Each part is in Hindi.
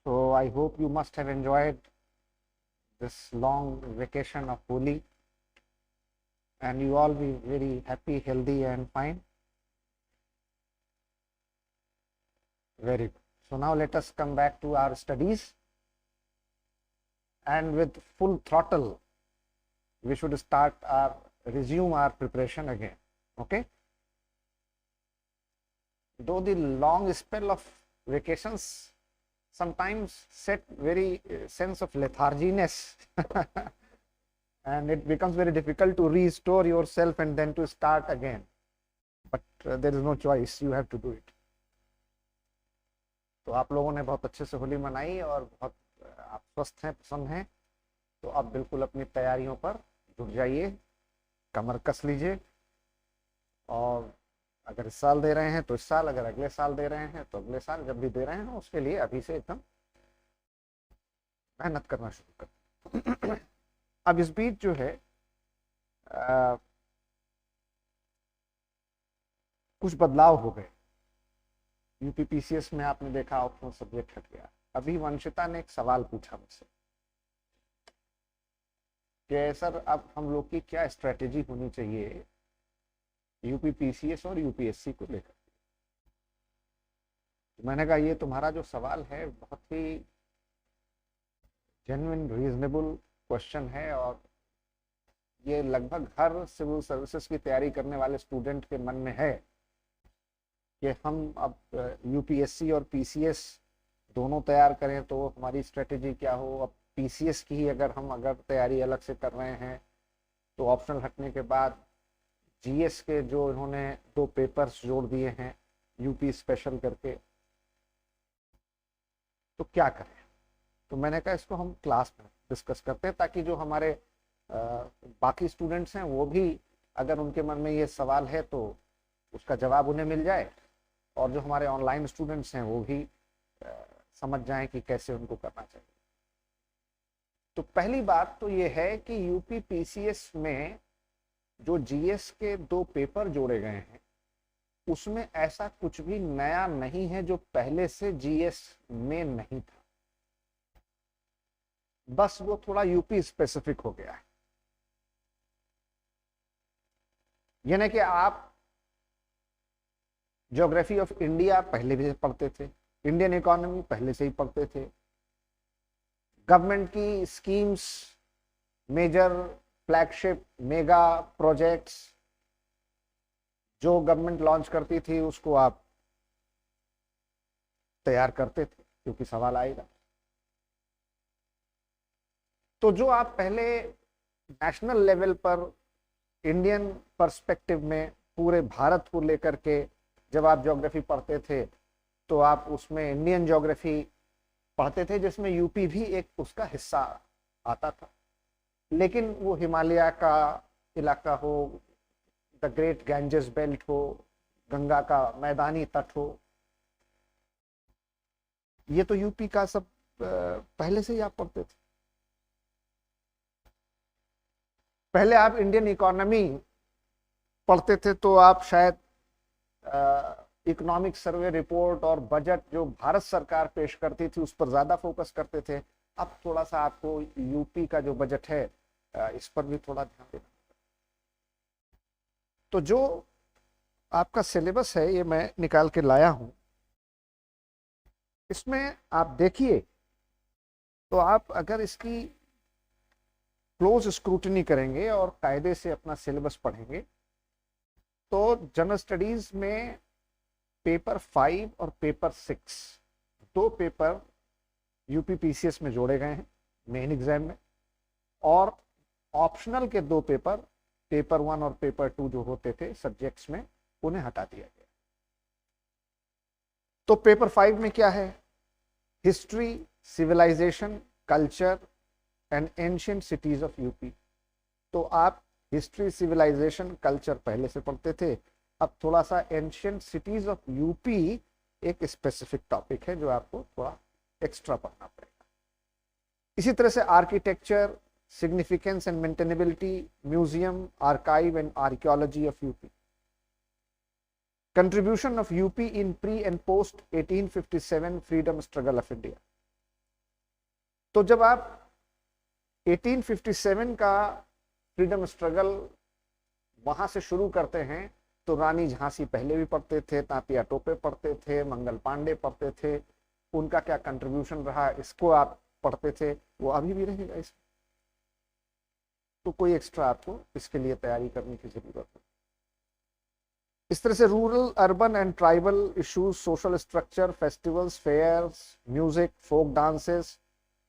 So I hope you must have enjoyed this long vacation of Holi, and you all be very happy, healthy, and fine. Very good. So now let us come back to our studies, and with full throttle, we should resume our preparation again. Okay. Though the long spell of vacations sometimes set very sense of letharginess and it becomes very difficult to restore yourself and then to start again, but there is no choice, you have to do it. तो आप लोगों ने बहुत अच्छे से होली मनाई और बहुत आप स्वस्थ हैं, प्रसन्न हैं, तो आप बिल्कुल अपनी तैयारियों पर जुट जाइए, कमर कस लीजिए, और अगर इस साल दे रहे हैं तो इस साल, अगर अगले साल दे रहे हैं तो अगले साल, जब भी दे रहे हैं उसके लिए अभी से एकदम मेहनत करना शुरू कर। अब इस बीच जो है कुछ बदलाव हो गए। यूपीपीसीएस में आपने देखा ऑप्शनल सब्जेक्ट हट गया। अभी वंशिता ने एक सवाल पूछा मुझसे कि सर अब हम लोग की क्या स्ट्रेटेजी होनी चाहिए यूपीपीसीएस और यूपीएससी को लेकर। तो मैंने कहा ये तुम्हारा जो सवाल है बहुत ही जेन्युइन रीजनेबल क्वेश्चन है, और ये लगभग हर सिविल सर्विसेज की तैयारी करने वाले स्टूडेंट के मन में है कि हम अब यूपीएससी और पीसीएस दोनों तैयार करें तो हमारी स्ट्रेटेजी क्या हो। अब पीसीएस की ही अगर तैयारी अलग से कर रहे हैं तो ऑप्शनल हटने के बाद जीएस के जो इन्होंने 2 पेपर्स जोड़ दिए हैं यूपी स्पेशल करके, तो क्या करें। तो मैंने कहा इसको हम क्लास में डिस्कस करते हैं ताकि जो हमारे बाकी स्टूडेंट्स हैं वो भी, अगर उनके मन में ये सवाल है तो उसका जवाब उन्हें मिल जाए, और जो हमारे ऑनलाइन स्टूडेंट्स हैं वो भी समझ जाएं कि कैसे उनको करना चाहिए। तो पहली बात तो ये है कि यूपी पीसीएस में जो जीएस के 2 पेपर जोड़े गए हैं उसमें ऐसा कुछ भी नया नहीं है जो पहले से जीएस में नहीं था, बस वो थोड़ा यूपी स्पेसिफिक हो गया है। यानी कि आप ज्योग्राफी ऑफ इंडिया पहले भी पढ़ते थे, इंडियन इकोनॉमी पहले से ही पढ़ते थे, गवर्नमेंट की schemes, major flagship mega projects जो गवर्नमेंट लॉन्च करती थी उसको आप तैयार करते थे क्योंकि सवाल आएगा। तो जो आप पहले नेशनल लेवल पर इंडियन पर्सपेक्टिव में पूरे भारत को लेकर के जब आप ज्योग्राफी पढ़ते थे तो आप उसमें इंडियन ज्योग्राफी पढ़ते थे जिसमें यूपी भी एक उसका हिस्सा आता था, लेकिन वो हिमालय का इलाका हो, द ग्रेट गैंजेस बेल्ट हो, गंगा का मैदानी तट हो, ये तो यूपी का सब पहले से ही आप पढ़ते थे। पहले आप इंडियन इकोनॉमी पढ़ते थे तो आप शायद इकोनॉमिक सर्वे रिपोर्ट और बजट जो भारत सरकार पेश करती थी उस पर ज्यादा फोकस करते थे। अब थोड़ा सा आपको यूपी का जो बजट है इस पर भी थोड़ा ध्यान देना। तो जो आपका सिलेबस है ये मैं निकाल के लाया हूं, इसमें आप देखिए तो आप अगर इसकी क्लोज स्क्रूटनी करेंगे और कायदे से अपना सिलेबस पढ़ेंगे तो जनरल स्टडीज में पेपर 5 और पेपर 6 2 पेपर यूपीपीसीएस में जोड़े गए हैं मेन एग्जाम में, और ऑप्शनल के 2 पेपर 1 और पेपर 2 जो होते थे सब्जेक्ट्स में उन्हें हटा दिया गया। तो पेपर 5 में क्या है? History, civilization, culture and ancient cities of UP. तो आप हिस्ट्री, सिविलाइजेशन, कल्चर पहले से पढ़ते थे, अब थोड़ा सा एंशिएंट सिटीज ऑफ यूपी एक स्पेसिफिक टॉपिक है जो आपको थोड़ा एक्स्ट्रा पढ़ना पड़ेगा। इसी तरह से architecture, significance and maintainability, museum, archive and archaeology of UP, contribution of UP in pre and post 1857 freedom struggle of India. तो जब आप 1857 का फ्रीडम स्ट्रगल वहां से शुरू करते हैं तो रानी झांसी पहले भी पढ़ते थे, तात्या टोपे पढ़ते थे, मंगल पांडे पढ़ते थे, उनका क्या कंट्रीब्यूशन रहा इसको आप पढ़ते थे, वो अभी भी रहेगा इसमें। तो कोई एक्स्ट्रा आपको इसके लिए तैयारी करने की जरूरत है। इस तरह से rural, urban and tribal issues, social structure, festivals, fairs, music, folk dances,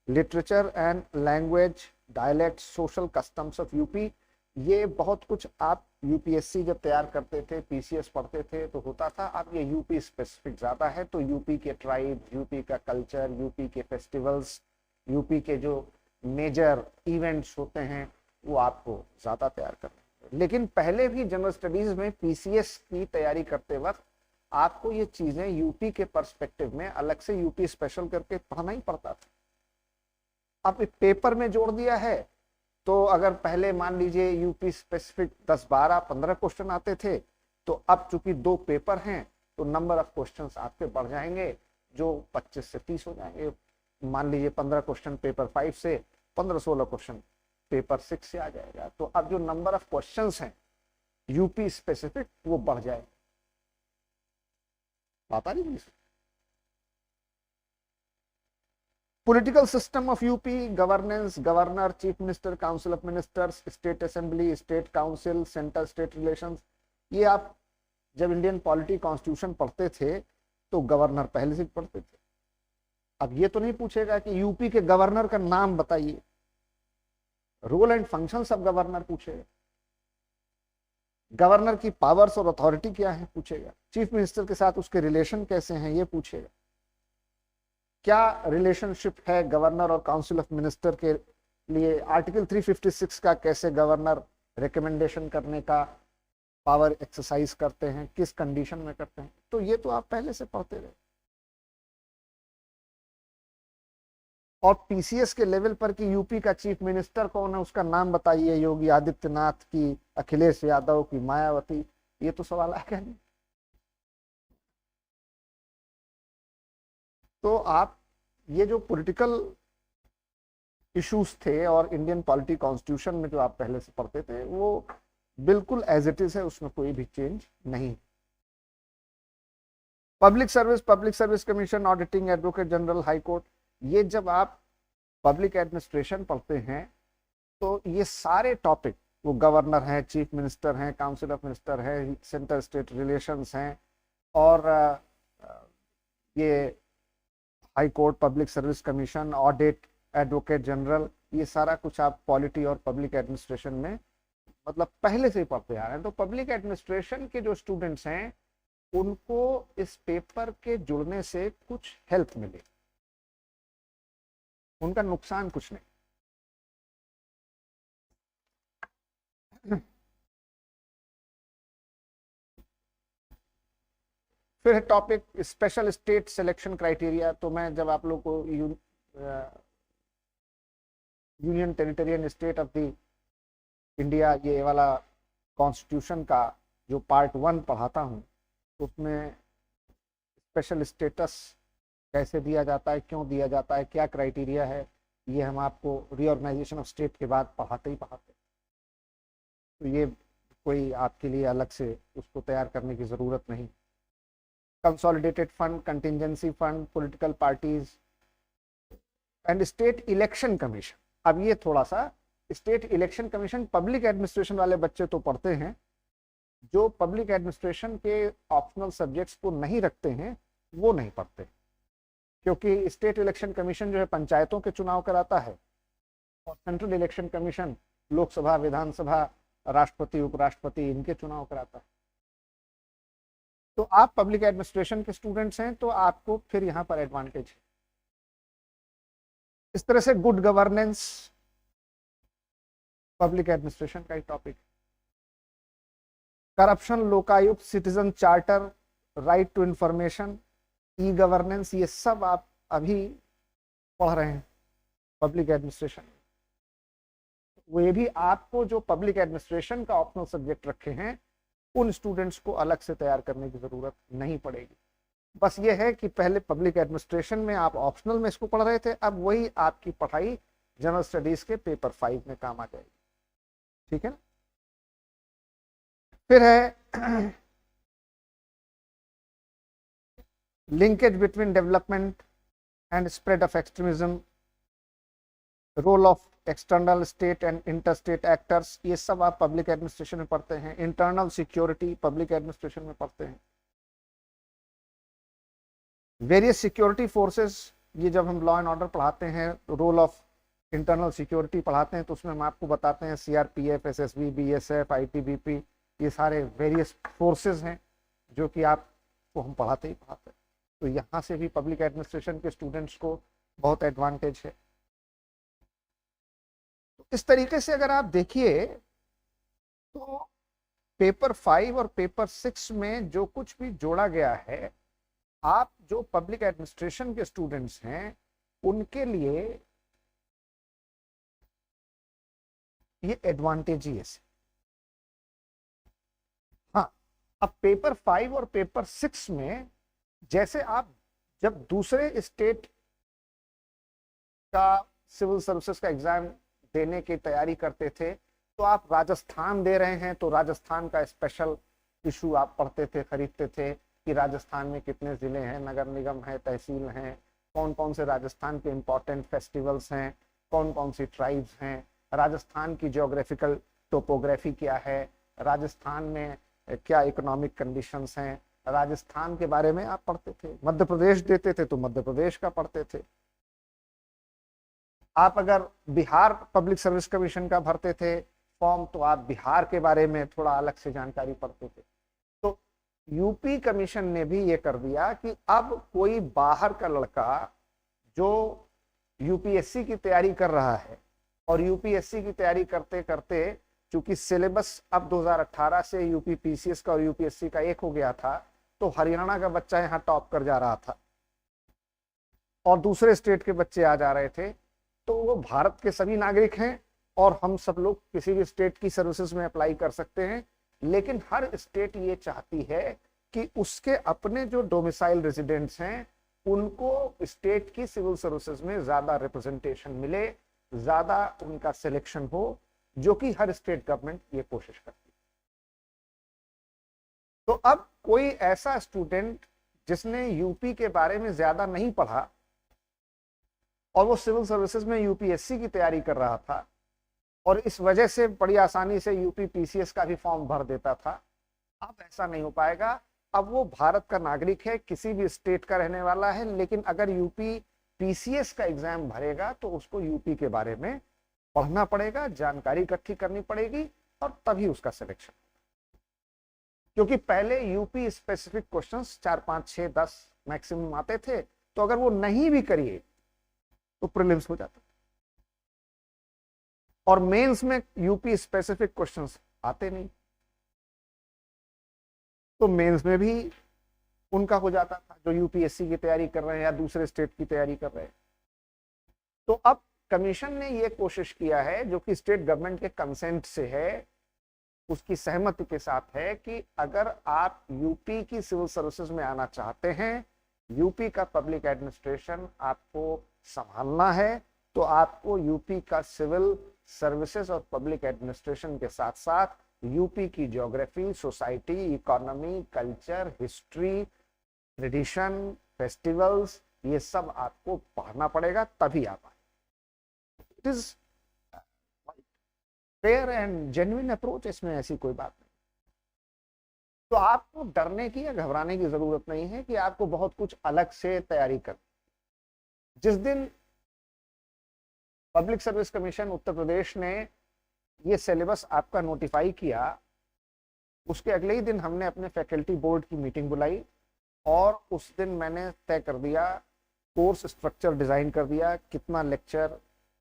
literature and language, dialect, social customs of UP, ये बहुत कुछ आप यूपीएससी जब तैयार करते थे, पीसीएस पढ़ते थे तो होता था। अब ये यूपी स्पेसिफिक ज्यादा है, तो यूपी के ट्राइब, यूपी का कल्चर, यूपी के फेस्टिवल्स, यूपी के जो मेजर इवेंट्स होते हैं वो आपको ज्यादा तैयार करना है। लेकिन पहले भी जनरल स्टडीज में पीसीएस की तैयारी करते वक्त आपको ये चीजें यूपी के पर्सपेक्टिव में अलग से यूपी स्पेशल करके पढ़ना ही पड़ता था। अब पेपर में जोड़ दिया है तो अगर पहले मान लीजिए यूपी स्पेसिफिक 10, 12, 15 क्वेश्चन आते थे, तो अब चूंकि 2 पेपर हैं तो नंबर ऑफ क्वेश्चंस आपके बढ़ जाएंगे, जो 25 से 30 हो जाएंगे। मान लीजिए 15 क्वेश्चन पेपर 5 से, 15-16 क्वेश्चन पेपर 6 से आ जाएगा। तो अब जो नंबर ऑफ क्वेश्चंस हैं यूपी स्पेसिफिक वो बढ़ जाएगा। बात आ रही है? Political system of UP, governance, governor, chief minister, council of ministers, state assembly, state council, center state relations, ये आप जब इंडियन पॉलिटी कॉन्स्टिट्यूशन पढ़ते थे तो गवर्नर पहले से पढ़ते थे। अब ये तो नहीं पूछेगा कि यूपी के गवर्नर का नाम बताइए, role and functions of governor पूछेगा, गवर्नर की पावर्स और अथॉरिटी क्या है पूछेगा, चीफ मिनिस्टर के साथ उसके रिलेशन कैसे हैं ये पूछेगा, क्या रिलेशनशिप है गवर्नर और काउंसिल ऑफ मिनिस्टर के लिए, आर्टिकल 356 का कैसे गवर्नर रिकमेंडेशन करने का पावर एक्सरसाइज करते हैं, किस कंडीशन में करते हैं, तो ये तो आप पहले से पढ़ते रहे। और पीसीएस के लेवल पर कि यूपी का चीफ मिनिस्टर कौन है उसका नाम बताइए, योगी आदित्यनाथ की, अखिलेश यादव की, मायावती, ये तो सवाल आएगा नहीं। तो आप ये जो पॉलिटिकल इश्यूज थे और इंडियन पॉलिटी कॉन्स्टिट्यूशन में जो आप पहले से पढ़ते थे वो बिल्कुल एज इट इज है, उसमें कोई भी चेंज नहीं। Public service commission, auditing, advocate general, high court, ये जब आप पब्लिक एडमिनिस्ट्रेशन पढ़ते हैं तो ये सारे टॉपिक, वो गवर्नर हैं, चीफ मिनिस्टर हैं, काउंसिल ऑफ मिनिस्टर है, सेंटर स्टेट रिलेशंस हैं, और ये high court, public service commission, audit, advocate general, ये सारा कुछ आप पॉलिटी और पब्लिक एडमिनिस्ट्रेशन में मतलब पहले से ही पढ़ते आ रहे हैं। तो पब्लिक एडमिनिस्ट्रेशन के जो स्टूडेंट्स हैं उनको इस पेपर के जुड़ने से कुछ हेल्प मिले, उनका नुकसान कुछ नहीं। फिर topic special state selection criteria. तो मैं जब आप लोग को union territorial state of the India ये वाला कॉन्स्टिट्यूशन का जो पार्ट 1 पढ़ाता हूँ, उसमें स्पेशल स्टेटस कैसे दिया जाता है, क्यों दिया जाता है, क्या क्राइटेरिया है, ये हम आपको रीऑर्गेनाइजेशन ऑफ स्टेट के बाद पढ़ाते ही पढ़ाते। तो ये कोई आपके लिए अलग से उसको तैयार करने की ज़रूरत नहीं। Consolidated fund, contingency fund, political parties and state election commission. अब ये थोड़ा सा state election commission public administration वाले बच्चे तो पढ़ते हैं, जो पब्लिक एडमिनिस्ट्रेशन के ऑप्शनल सब्जेक्ट्स को नहीं रखते हैं वो नहीं पढ़ते, क्योंकि स्टेट इलेक्शन कमीशन जो है पंचायतों के चुनाव कराता है और सेंट्रल इलेक्शन कमीशन लोकसभा, विधानसभा, राष्ट्रपति, उपराष्ट्रपति, इनके चुनाव कराता है। तो आप पब्लिक एडमिनिस्ट्रेशन के स्टूडेंट्स हैं तो आपको फिर यहाँ पर एडवांटेज है। इस तरह से गुड गवर्नेंस पब्लिक एडमिनिस्ट्रेशन का ही topic. Corruption, Lokayukta, citizen charter, right to information, e governance, ये सब आप अभी पढ़ रहे हैं पब्लिक एडमिनिस्ट्रेशन। वो ये भी आपको जो पब्लिक एडमिनिस्ट्रेशन का ऑप्शनल सब्जेक्ट रखे हैं उन स्टूडेंट्स को अलग से तैयार करने की जरूरत नहीं पड़ेगी। बस ये है कि पहले पब्लिक एडमिनिस्ट्रेशन में आप ऑप्शनल में इसको पढ़ रहे थे, अब वही आपकी पढ़ाई जनरल स्टडीज के पेपर 5 में काम आ जाएगी। ठीक है ना। फिर है linkage between development and spread of extremism, role of external state and interstate actors, ये सब आप पब्लिक एडमिनिस्ट्रेशन में पढ़ते हैं। इंटरनल सिक्योरिटी पब्लिक एडमिनिस्ट्रेशन में पढ़ते हैं। वेरियस सिक्योरिटी फोर्सेस, ये जब हम लॉ एंड ऑर्डर पढ़ाते हैं, रोल ऑफ इंटरनल सिक्योरिटी पढ़ाते हैं, तो उसमें हम आपको बताते हैं सीआरपीएफ, एसएसबी, बीएसएफ, आईटीबीपी, ये सारे वेरियस फोर्सेस हैं जो कि आपको हम पढ़ाते ही पढ़ाते हैं। तो यहाँ से भी पब्लिक एडमिनिस्ट्रेशन के स्टूडेंट्स को बहुत एडवांटेज है। तो इस तरीके से अगर आप देखिए तो पेपर 5 और पेपर 6 में जो कुछ भी जोड़ा गया है, आप जो पब्लिक एडमिनिस्ट्रेशन के स्टूडेंट्स हैं उनके लिए ये एडवांटेज ही है। हाँ, अब पेपर 5 और पेपर 6 में जैसे आप जब दूसरे स्टेट का सिविल सर्विसेज का एग्जाम देने की तैयारी करते थे, तो आप राजस्थान दे रहे हैं तो राजस्थान का स्पेशल इशू आप पढ़ते थे, खरीदते थे कि राजस्थान में कितने जिले हैं, नगर निगम है, तहसील हैं, कौन कौन से राजस्थान के इंपॉर्टेंट फेस्टिवल्स हैं, कौन कौन सी ट्राइब्स हैं, राजस्थान की ज्योग्राफिकल टोपोग्राफी क्या है, राजस्थान में क्या इकोनॉमिक कंडीशंस हैं, राजस्थान के बारे में आप पढ़ते थे। मध्य प्रदेश देते थे तो मध्य प्रदेश का पढ़ते थे। आप अगर बिहार पब्लिक सर्विस कमीशन का भरते थे फॉर्म, तो आप बिहार के बारे में थोड़ा अलग से जानकारी पढ़ते थे। तो यूपी कमीशन ने भी ये कर दिया कि अब कोई बाहर का लड़का जो यूपीएससी की तैयारी कर रहा है, और यूपीएससी की तैयारी करते करते चूंकि सिलेबस अब 2018 से यूपी पीसीएस का और यूपीएससी का एक हो गया था, तो हरियाणा का बच्चा यहाँ टॉप कर जा रहा था और दूसरे स्टेट के बच्चे आ जा रहे थे। तो वो भारत के सभी नागरिक हैं और हम सब लोग किसी भी स्टेट की सर्विसेज में अप्लाई कर सकते हैं, लेकिन हर स्टेट ये चाहती है कि उसके अपने जो डोमिसाइल रेजिडेंट्स हैं उनको स्टेट की सिविल सर्विसेज में ज्यादा रिप्रेजेंटेशन मिले, ज्यादा उनका सिलेक्शन हो, जो कि हर स्टेट गवर्नमेंट ये कोशिश करती है। तो अब कोई ऐसा स्टूडेंट जिसने यूपी के बारे में ज्यादा नहीं पढ़ा और वो सिविल सर्विसेज में यूपीएससी की तैयारी कर रहा था और इस वजह से बड़ी आसानी से यूपी पीसीएस का भी फॉर्म भर देता था, अब ऐसा नहीं हो पाएगा। अब वो भारत का नागरिक है, किसी भी स्टेट का रहने वाला है, लेकिन अगर यूपी पीसीएस का एग्जाम भरेगा तो उसको यूपी के बारे में पढ़ना पड़ेगा, जानकारी इकट्ठी करनी पड़ेगी और तभी उसका सिलेक्शन। क्योंकि पहले यूपी स्पेसिफिक क्वेश्चंस 4, 5, 6, 10 मैक्सिमम आते थे, तो अगर वो नहीं भी करिए तो प्रीलिम्स हो जाता, और मेंस में यूपी स्पेसिफिक क्वेश्चंस आते नहीं, तो मेंस में भी उनका हो जाता था जो यूपीएससी की तैयारी कर रहे हैं या दूसरे स्टेट की तैयारी कर रहे हैं। तो अब कमीशन ने ये कोशिश किया है, जो कि स्टेट गवर्नमेंट के कंसेंट से है, उसकी सहमति के साथ है, कि अगर आप यूपी की सिविल सर्विसेज में आना चाहते हैं, यूपी का पब्लिक एडमिनिस्ट्रेशन आपको संभालना है, तो आपको यूपी का सिविल सर्विसेज और पब्लिक एडमिनिस्ट्रेशन के साथ साथ यूपी की geography, society, economy, culture, history, tradition, festivals, ये सब आपको पढ़ना पड़ेगा, तभी आप आए। It is fair and genuine approach, इसमें ऐसी कोई बात नहीं। तो आपको डरने की या घबराने की जरूरत नहीं है कि आपको बहुत कुछ अलग से तैयारी करनी। जिस दिन public service commission Uttar Pradesh ने ये सिलेबस आपका नोटिफाई किया, उसके अगले ही दिन हमने अपने फैकल्टी बोर्ड की मीटिंग बुलाई और उस दिन मैंने तय कर दिया, कोर्स स्ट्रक्चर डिजाइन कर दिया, कितना लेक्चर,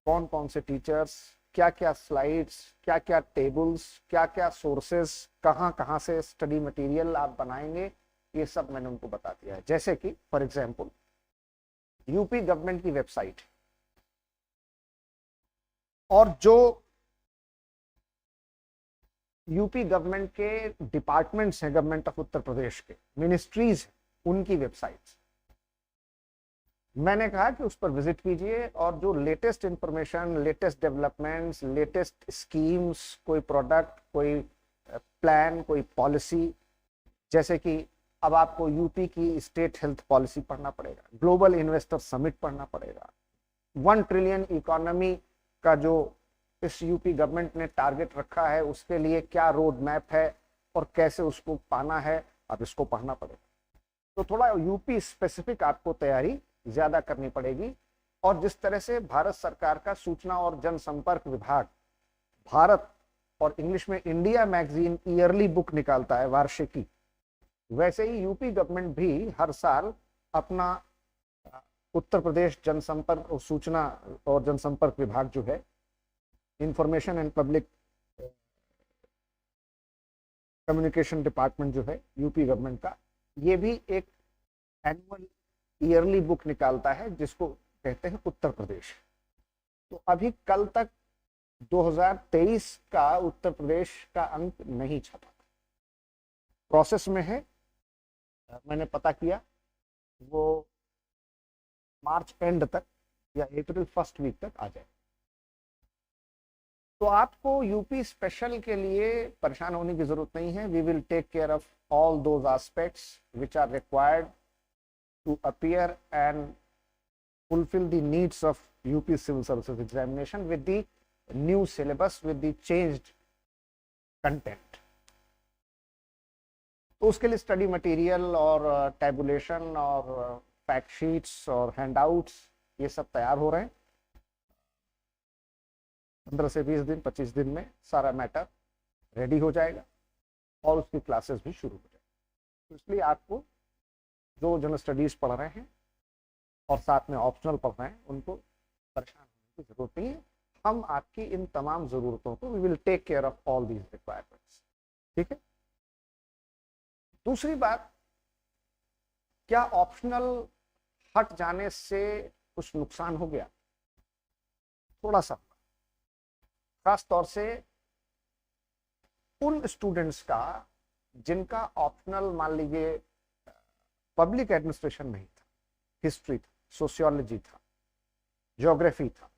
कौन कौन से टीचर्स, क्या क्या स्लाइड्स, क्या क्या टेबल्स, क्या क्या सोर्सेस, कहाँ कहाँ से स्टडी मटेरियल आप बनाएंगे, ये सब मैंने उनको बता दिया है। जैसे कि फॉर एग्जांपल यूपी गवर्नमेंट की वेबसाइट और जो यूपी गवर्नमेंट के डिपार्टमेंट्स हैं, गवर्नमेंट ऑफ उत्तर प्रदेश के मिनिस्ट्रीज, उनकी वेबसाइट्स। मैंने कहा कि उस पर विजिट कीजिए और जो latest information, latest developments, latest schemes, कोई प्रोडक्ट, कोई प्लान, कोई पॉलिसी, जैसे कि अब आपको यूपी की स्टेट हेल्थ पॉलिसी पढ़ना पड़ेगा, ग्लोबल इन्वेस्टर समिट पढ़ना पड़ेगा, 1 ट्रिलियन इकोनॉमी का जो इस यूपी गवर्नमेंट ने टारगेट रखा है उसके लिए क्या रोड मैप है और कैसे उसको पाना है, अब इसको पढ़ना पड़ेगा। तो थोड़ा यूपी स्पेसिफिक आपको तैयारी ज्यादा करनी पड़ेगी। और जिस तरह से भारत सरकार का सूचना और जनसंपर्क विभाग भारत और इंग्लिश में इंडिया मैगजीन ईयरली बुक निकालता है, वार्षिकी, वैसे ही यूपी गवर्नमेंट भी हर साल अपना उत्तर प्रदेश जनसंपर्क और सूचना और जनसंपर्क विभाग जो है, information and public communication department जो है यूपी गवर्नमेंट का, ये भी एक एनुअल ईयरली बुक निकालता है जिसको कहते हैं उत्तर प्रदेश। तो अभी कल तक 2023 का उत्तर प्रदेश का अंक नहीं छपा, प्रोसेस में है। मैंने पता किया वो मार्च एंड तक या अप्रैल फर्स्ट वीक तक आ जाए। तो आपको यूपी स्पेशल के लिए परेशान होने की जरूरत नहीं है। We will take care of all those aspects which are required to appear and fulfill the needs of UP Civil Services examination with the new syllabus, with the changed content. तो उसके लिए स्टडी मटेरियल और टैबुलेशन और फैक्ट शीट्स और हैंडआउट्स ये सब तैयार हो रहे हैं। 15 से 20 दिन 25 दिन में सारा मैटर रेडी हो जाएगा और उसकी क्लासेस भी शुरू हो जाएगी। तो इसलिए आपको जो जनरल स्टडीज पढ़ रहे हैं और साथ में ऑप्शनल पढ़ रहे हैं उनको परेशान होने की जरूरत नहीं है। हम आपकी इन तमाम जरूरतों को we will take care of all these requirements. ठीक है। दूसरी बात, क्या ऑप्शनल हट जाने से कुछ नुकसान हो गया? थोड़ा सा, खास तौर से उन स्टूडेंट्स का जिनका ऑप्शनल मान लीजिए पब्लिक एडमिनिस्ट्रेशन नहीं था, हिस्ट्री था, सोशियोलॉजी था, ज्योग्राफी था,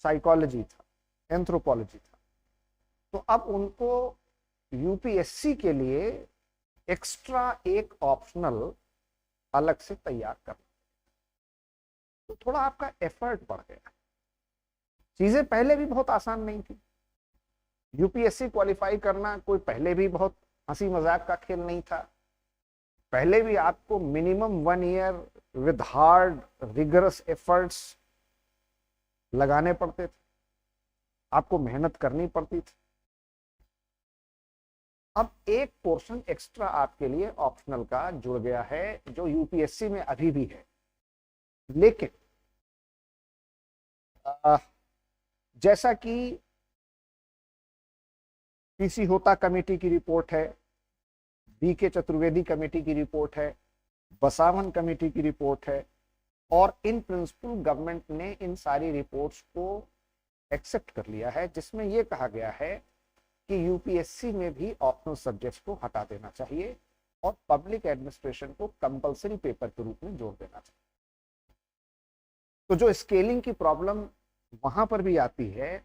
साइकोलॉजी था, एंथ्रोपोलॉजी था, तो अब उनको यूपीएससी के लिए एक्स्ट्रा एक ऑप्शनल अलग से तैयार करना, तो थोड़ा आपका एफर्ट बढ़ गया। चीजें पहले भी बहुत आसान नहीं थी। यूपीएससी क्वालिफाई करना कोई पहले भी बहुत हंसी मजाक का खेल नहीं था। पहले भी आपको minimum 1 year with hard rigorous efforts लगाने पड़ते थे, आपको मेहनत करनी पड़ती थी। अब एक पोर्शन एक्स्ट्रा आपके लिए ऑप्शनल का जुड़ गया है जो यूपीएससी में अभी भी है, लेकिन जैसा कि पीसी होता कमेटी की रिपोर्ट है, बीके चतुर्वेदी कमेटी की रिपोर्ट है, बसावन कमेटी की रिपोर्ट है, और इन प्रिंसिपल गवर्नमेंट ने इन सारी रिपोर्ट्स को एक्सेप्ट कर लिया है, जिसमें यह कहा गया है कि यूपीएससी में भी ऑप्शनल सब्जेक्ट्स को हटा देना चाहिए और पब्लिक एडमिनिस्ट्रेशन को कंपलसरी पेपर के रूप में जोड़ देना चाहिए। तो जो स्केलिंग की प्रॉब्लम वहां पर भी आती है,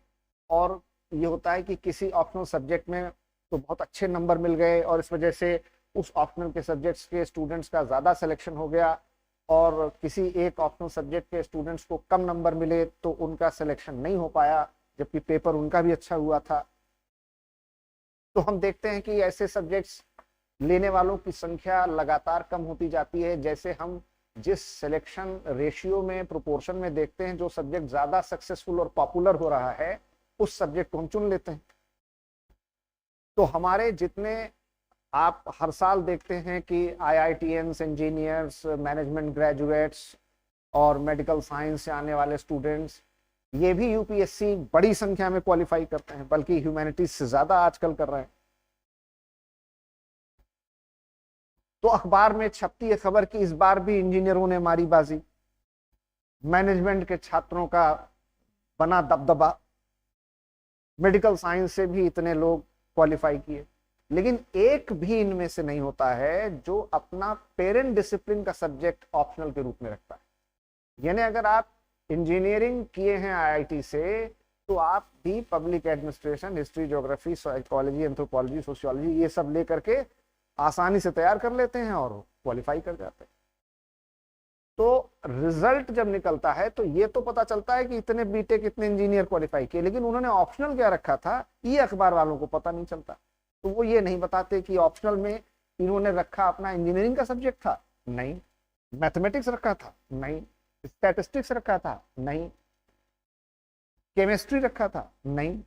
और ये होता है कि किसी ऑप्शनल सब्जेक्ट में तो बहुत अच्छे नंबर मिल गए और इस वजह से उस ऑप्शनल के सब्जेक्ट्स के स्टूडेंट्स का ज्यादा सिलेक्शन हो गया, और किसी एक ऑप्शनल सब्जेक्ट के स्टूडेंट्स को कम नंबर मिले तो उनका सिलेक्शन नहीं हो पाया, जबकि पेपर उनका भी अच्छा हुआ था। तो हम देखते हैं कि ऐसे सब्जेक्ट्स लेने वालों की संख्या लगातार कम होती जाती है। जैसे हम जिस सिलेक्शन रेशियो में, प्रोपोर्शन में देखते हैं जो सब्जेक्ट ज्यादा सक्सेसफुल और पॉपुलर हो रहा है, उस सब्जेक्ट को हम चुन लेते हैं। तो हमारे जितने आप हर साल देखते हैं कि आईआईटीएंस, इंजीनियर्स, मैनेजमेंट ग्रेजुएट्स और मेडिकल साइंस से आने वाले स्टूडेंट्स, ये भी यूपीएससी बड़ी संख्या में क्वालिफाई करते हैं, बल्कि ह्यूमैनिटीज से ज्यादा आजकल कर रहे हैं। तो अखबार में छपती है खबर कि इस बार भी इंजीनियरों ने मारी बाजी, मैनेजमेंट के छात्रों का बना दबदबा, मेडिकल साइंस से भी इतने लोग क्वालिफाई किए। लेकिन एक भी इनमें से नहीं होता है जो अपना पेरेंट डिसिप्लिन का सब्जेक्ट ऑप्शनल के रूप में रखता है। यानी अगर आप इंजीनियरिंग किए हैं आईआईटी से, तो आप भी public administration, history, geography, psychology, anthropology, sociology ये सब लेकर के आसानी से तैयार कर लेते हैं और क्वालिफाई कर जाते हैं। तो रिजल्ट जब निकलता है तो ये तो पता चलता है कि इतने बीटेक, इतने इंजीनियर क्वालिफाई किए, लेकिन उन्होंने ऑप्शनल क्या रखा था ये अखबार वालों को पता नहीं चलता। तो वो ये नहीं बताते कि ऑप्शनल में इन्होंने रखा अपना इंजीनियरिंग का सब्जेक्ट था, नहीं, मैथमेटिक्स रखा था, नहीं, स्टैटिस्टिक्स रखा था, नहीं, केमिस्ट्री रखा था, नहीं।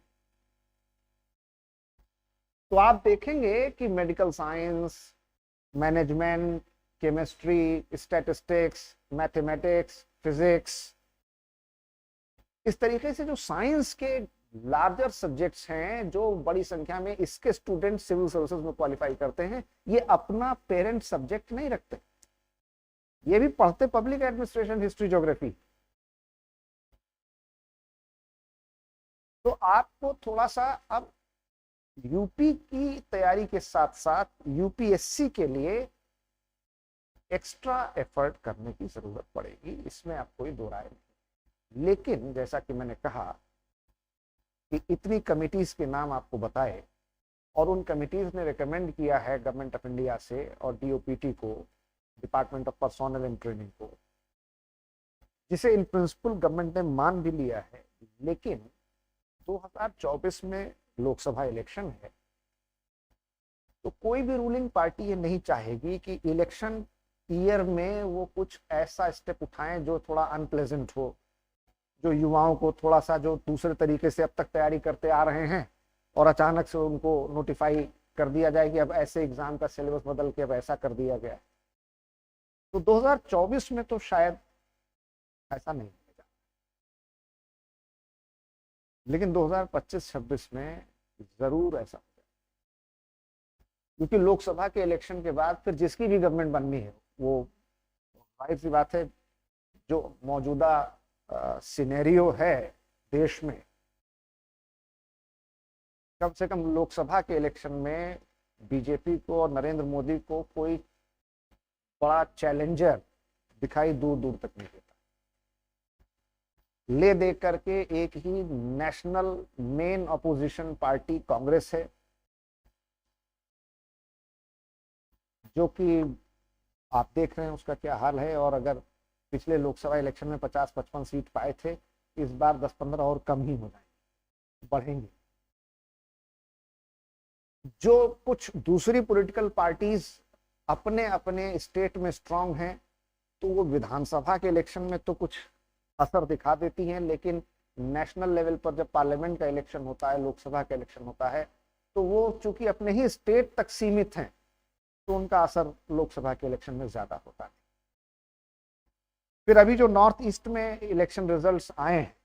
तो आप देखेंगे कि medical science, management, chemistry, statistics, mathematics, physics, इस तरीके से जो साइंस के लार्जर सब्जेक्ट्स हैं, जो बड़ी संख्या में इसके स्टूडेंट सिविल सर्विसेज में क्वालिफाई करते हैं, ये अपना पेरेंट सब्जेक्ट नहीं रखते, ये भी पढ़ते पब्लिक एडमिनिस्ट्रेशन, हिस्ट्री, ज्योग्राफी। तो आपको थोड़ा सा अब यूपी की तैयारी के साथ साथ यूपीएससी के लिए एक्स्ट्रा एफर्ट करने की जरूरत पड़ेगी, इसमें आप कोई दो राय नहीं। लेकिन जैसा कि मैंने कहा कि इतनी कमिटीज के नाम आपको बताए, और उन कमिटीज ने रिकमेंड किया है गवर्नमेंट ऑफ इंडिया से और डीओपीटी को, department of personnel and training को, जिसे इन प्रिंसिपल गवर्नमेंट ने मान भी लिया है। लेकिन 2024 में लोकसभा इलेक्शन है, तो कोई भी रूलिंग पार्टी ये नहीं चाहेगी कि इलेक्शन ईयर में वो कुछ ऐसा स्टेप उठाएं जो थोड़ा अनप्लेजेंट हो, जो युवाओं को थोड़ा सा, जो दूसरे तरीके से अब तक तैयारी करते आ रहे हैं, और अचानक से उनको नोटिफाई कर दिया जाए कि अब ऐसे एग्जाम का सिलेबस बदल के अब ऐसा कर दिया गया। तो 2024 में तो शायद ऐसा नहीं होगा, लेकिन 2025-26 में जरूर ऐसा होगा, क्योंकि लोकसभा के इलेक्शन के बाद फिर जिसकी भी गवर्नमेंट बननी है, वो जाहिर सी बात है, जो मौजूदा सिनेरियो है देश में, कम से कम लोकसभा के इलेक्शन में बीजेपी को और नरेंद्र मोदी को कोई बड़ा चैलेंजर दिखाई दूर दूर तक नहीं देता। ले दे करके एक ही national main opposition party Congress है, जो कि आप देख रहे हैं उसका क्या हाल है। और अगर पिछले लोकसभा इलेक्शन में 50-55 सीट पाए थे, इस बार 10-15 और कम ही हो जाएंगे, बढ़ेंगे। जो कुछ दूसरी पॉलिटिकल पार्टीज अपने अपने स्टेट में स्ट्रांग हैं, तो वो विधानसभा के इलेक्शन में तो कुछ असर दिखा देती हैं, लेकिन नेशनल लेवल पर जब पार्लियामेंट का इलेक्शन होता है, लोकसभा का इलेक्शन होता है, तो वो चूंकि अपने ही स्टेट तक सीमित हैं, तो उनका असर लोकसभा के इलेक्शन में ज्यादा होता है। फिर अभी जो नॉर्थ ईस्ट में इलेक्शन रिजल्ट्स आए हैं,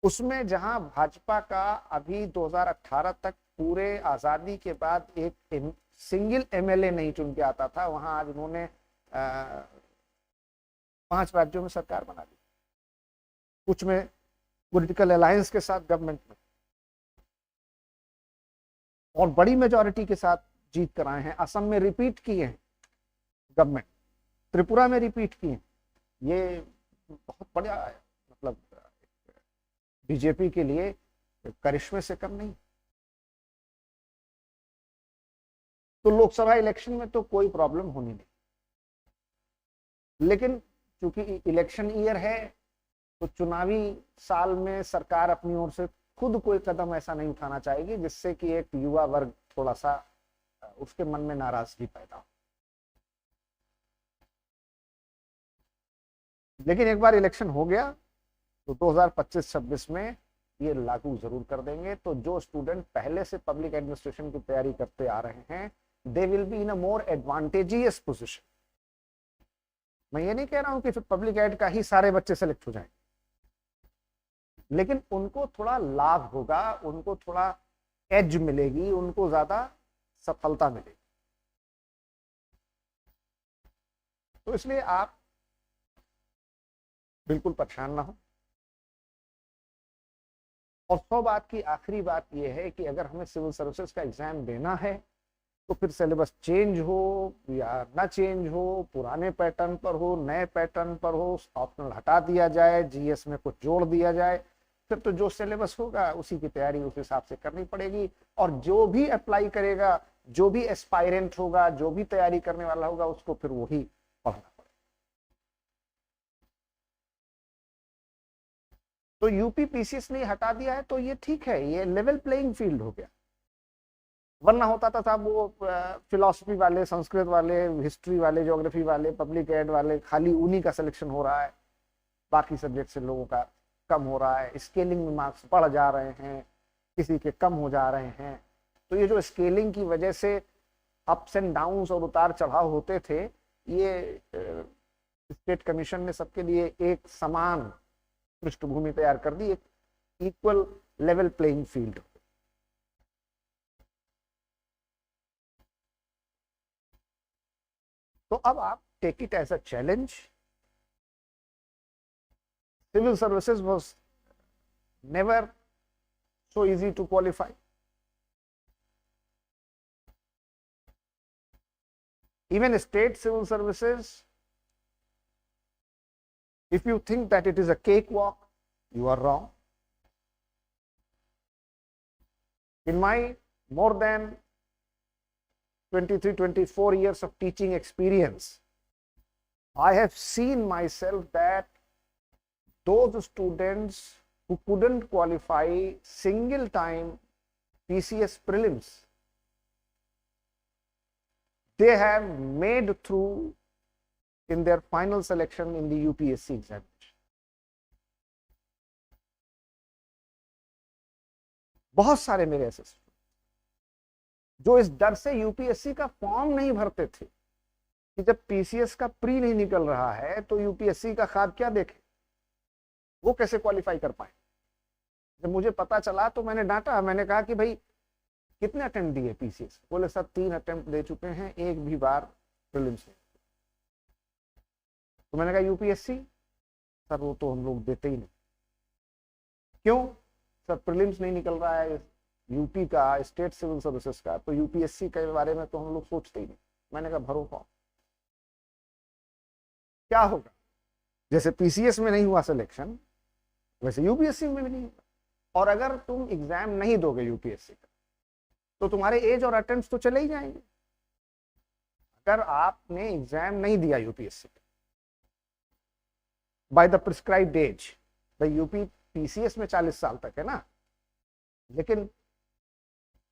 उसमें जहां भाजपा का अभी 2018 तक पूरे आजादी के बाद एक सिंगल एमएलए नहीं चुन के आता था, वहां आज उन्होंने 5 राज्यों में सरकार बना दी, कुछ में पॉलिटिकल अलायंस के साथ गवर्नमेंट में, और बड़ी मेजॉरिटी के साथ जीत कर आए हैं। असम में रिपीट किए हैं गवर्नमेंट, त्रिपुरा में रिपीट किए हैं। ये बहुत बड़ा, मतलब बीजेपी के लिए करिश्मे से कम नहीं। तो लोकसभा इलेक्शन में तो कोई प्रॉब्लम होनी नहीं, लेकिन चूंकि इलेक्शन ईयर है, तो चुनावी साल में सरकार अपनी ओर से खुद कोई कदम ऐसा नहीं उठाना चाहेगी जिससे कि एक युवा वर्ग थोड़ा सा उसके मन में नाराजगी पैदा हो। लेकिन एक बार इलेक्शन हो गया तो 2025-26 में ये लागू जरूर कर देंगे। तो जो स्टूडेंट पहले से पब्लिक एडमिनिस्ट्रेशन की तैयारी करते आ रहे हैं, they will be in a more advantageous position. मैं ये नहीं कह रहा हूं कि फिर पब्लिक एड का ही सारे बच्चे सेलेक्ट हो जाएंगे, लेकिन उनको थोड़ा लाभ होगा, उनको थोड़ा एज मिलेगी, उनको ज्यादा सफलता मिलेगी। तो इसलिए आप बिल्कुल परेशान ना हो। और 100 बात की आखिरी बात यह है कि अगर हमें सिविल सर्विसेज का एग्जाम देना है तो फिर सिलेबस चेंज हो या ना चेंज हो, पुराने पैटर्न पर हो, नए पैटर्न पर हो, ऑप्शनल हटा दिया जाए, जीएस में कुछ जोड़ दिया जाए, फिर तो जो सिलेबस होगा उसी की तैयारी उस हिसाब से करनी पड़ेगी। और जो भी अप्लाई करेगा, जो भी एस्पायरेंट होगा, जो भी तैयारी करने वाला होगा, उसको फिर वही पढ़ना पड़ेगा। तो यूपी पीसीएस ने हटा दिया है तो ये ठीक है, ये लेवल प्लेइंग फील्ड हो गया। वरना होता था साहब वो फिलॉसफी वाले, संस्कृत वाले, हिस्ट्री वाले, ज्योग्राफी वाले, पब्लिक एड वाले, खाली उन्हीं का सिलेक्शन हो रहा है, बाकी सब्जेक्ट से लोगों का कम हो रहा है, स्केलिंग में मार्क्स बढ़ जा रहे हैं, किसी के कम हो जा रहे हैं। तो ये जो स्केलिंग की वजह से अप्स एंड डाउन्स और उतार चढ़ाव होते थे, ये स्टेट कमीशन ने सबके लिए एक समान पृष्ठभूमि तैयार कर दी, एक इक्वल लेवल प्लेइंग फील्ड। तो अब आप take it as a challenge. Civil services was never so easy to qualify. Even state civil services, if you think that it is a cakewalk, you are wrong. In my more than 23-24 years of teaching experience, I have seen myself that those students who couldn't qualify single time PCS prelims, they have made through in their final selection in the UPSC examination. बहुत सारे मेरे ऐसे जो इस डर से यूपीएससी का फॉर्म नहीं भरते थे कि जब पीसीएस का प्री नहीं निकल रहा है तो यूपीएससी का खाद क्या देखे, वो कैसे क्वालिफाई कर पाए। जब मुझे पता चला तो मैंने डांटा, मैंने कहा कि भाई कितने अटेम्प्ट दिए पीसीएस? बोले सर 3 अटेम्प्ट दे चुके हैं, एक भी बार प्रीलिम्स नहीं। तो मैंने कहा यूपीएससी? सर वो तो हम लोग देते ही नहीं। क्यों? सर प्रीलिम्स नहीं निकल रहा है यूपी का, स्टेट सिविल सर्विसेज का, तो यूपीएससी के बारे में तो हम लोग सोचते ही नहीं। मैंने कहा भरो फॉर्म, क्या होगा? जैसे पीसीएस में नहीं हुआ सिलेक्शन, वैसे यूपीएससी में भी नहीं हुआ। और अगर तुम एग्जाम नहीं दोगे यूपीएससी का तो तुम्हारे एज और अटेम्प्ट्स तो चले ही जाएंगे। अगर आपने एग्जाम नहीं दिया यूपीएससी का बाय द प्रिस्क्राइब्ड एज, भाई यूपी पीसीएस में 40 साल तक है ना, लेकिन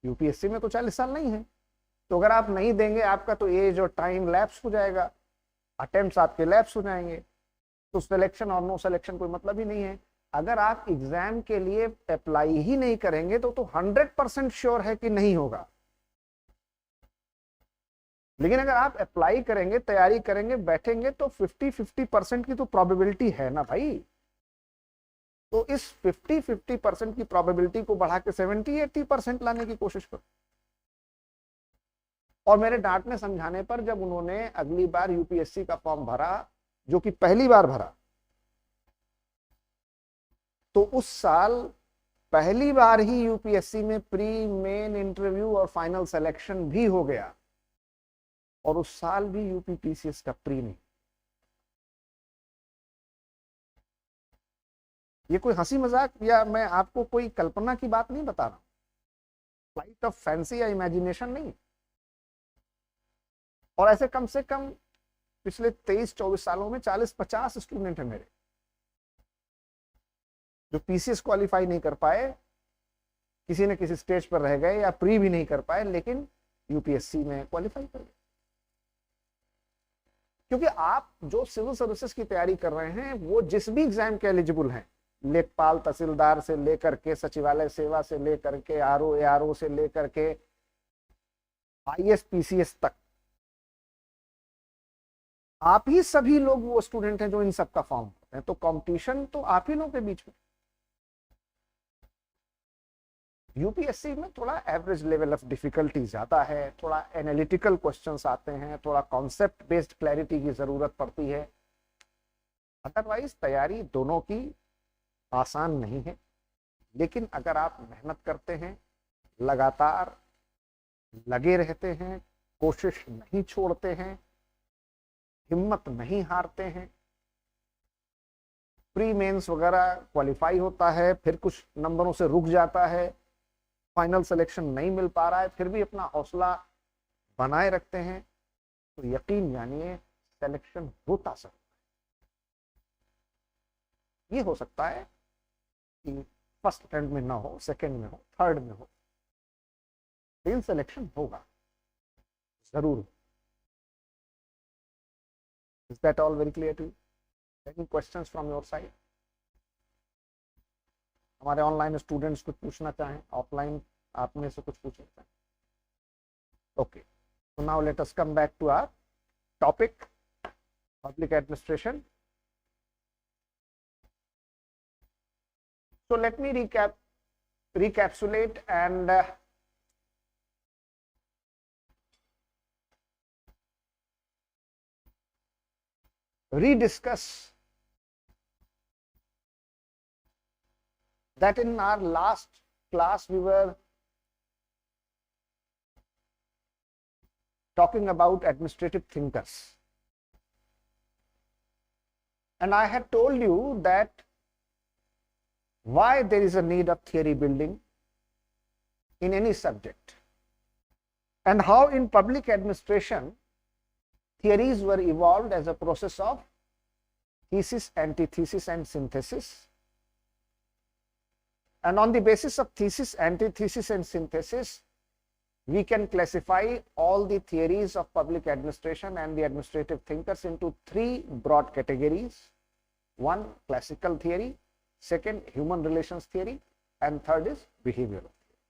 यूपीएससी में तो 40 साल नहीं है। तो अगर आप नहीं देंगे, आपका तो एज और टाइम लैप्स हो जाएगा, अटेम्प्ट्स आपके लैप्स हो जाएंगे, तो सिलेक्शन और नो सिलेक्शन कोई मतलब ही नहीं है। अगर आप एग्जाम के लिए अप्लाई ही नहीं करेंगे तो 100% श्योर है कि नहीं होगा। लेकिन अगर आप अप्लाई करेंगे, तैयारी करेंगे, बैठेंगे, तो 50-50% की तो प्रोबेबिलिटी है ना भाई। तो इस 50-50% की प्रोबेबिलिटी को बढ़ा के 70-80% लाने की कोशिश करो। और मेरे डांटने समझाने पर जब उन्होंने अगली बार यूपीएससी का फॉर्म भरा, जो कि पहली बार भरा, तो उस साल पहली बार ही यूपीएससी में प्री, मेन, इंटरव्यू और फाइनल सिलेक्शन भी हो गया, और उस साल भी यूपी पीसीएस का प्री नहीं। ये कोई हंसी मजाक या मैं आपको कोई कल्पना की बात नहीं बता रहा, फ्लाइट ऑफ फैंसी या इमेजिनेशन नहीं। और ऐसे कम से कम पिछले 23-24 सालों में 40-50 स्टूडेंट है मेरे जो पीसीएस क्वालिफाई नहीं कर पाए, किसी न किसी स्टेज पर रह गए या प्री भी नहीं कर पाए, लेकिन यूपीएससी में क्वालिफाई कर गए। क्योंकि आप जो सिविल सर्विसेज की तैयारी कर रहे हैं वो जिस भी एग्जाम के एलिजिबल हैं, लेखपाल तहसीलदार से लेकर के सचिवालय सेवा से लेकर के आरओ एआरओ से लेकर के आईएएस पीसीएस तक, आप ही सभी लोग वो स्टूडेंट हैं जो इन सब का फॉर्म भरते हैं। तो कंपटीशन तो आप ही लोगों के बीच में। यूपीएससी में थोड़ा एवरेज लेवल ऑफ डिफिकल्टी ज्यादा है, थोड़ा एनालिटिकल क्वेश्चंस आते हैं, थोड़ा कॉन्सेप्ट बेस्ड क्लैरिटी की जरूरत पड़ती है। अदरवाइज तैयारी दोनों की आसान नहीं है। लेकिन अगर आप मेहनत करते हैं, लगातार लगे रहते हैं, कोशिश नहीं छोड़ते हैं, हिम्मत नहीं हारते हैं, प्री मेंस वगैरह क्वालिफाई होता है, फिर कुछ नंबरों से रुक जाता है, फाइनल सिलेक्शन नहीं मिल पा रहा है, फिर भी अपना हौसला बनाए रखते हैं, तो यकीन जानिए सिलेक्शन होता सकता है। ये हो सकता है कि फर्स्ट रैंक में ना हो, सेकंड में हो, थर्ड में हो, लेकिन सिलेक्शन होगा जरूर। Is that all very clear to you? Any questions from your side? हमारे ऑनलाइन स्टूडेंट्स कुछ पूछना चाहें, ऑफलाइन आप में से कुछ पूछना चाहें? Okay, so now let us come back to our topic, public administration. So let me recapitulate and rediscuss that in our last class we were talking about administrative thinkers, and I had told you that why there is a need of theory building in any subject, and how in public administration theories were evolved as a process of thesis, antithesis and synthesis, and on the basis of thesis, antithesis and synthesis we can classify all the theories of public administration and the administrative thinkers into three broad categories. One, classical theory; second, human relations theory; and third is behavioral theory.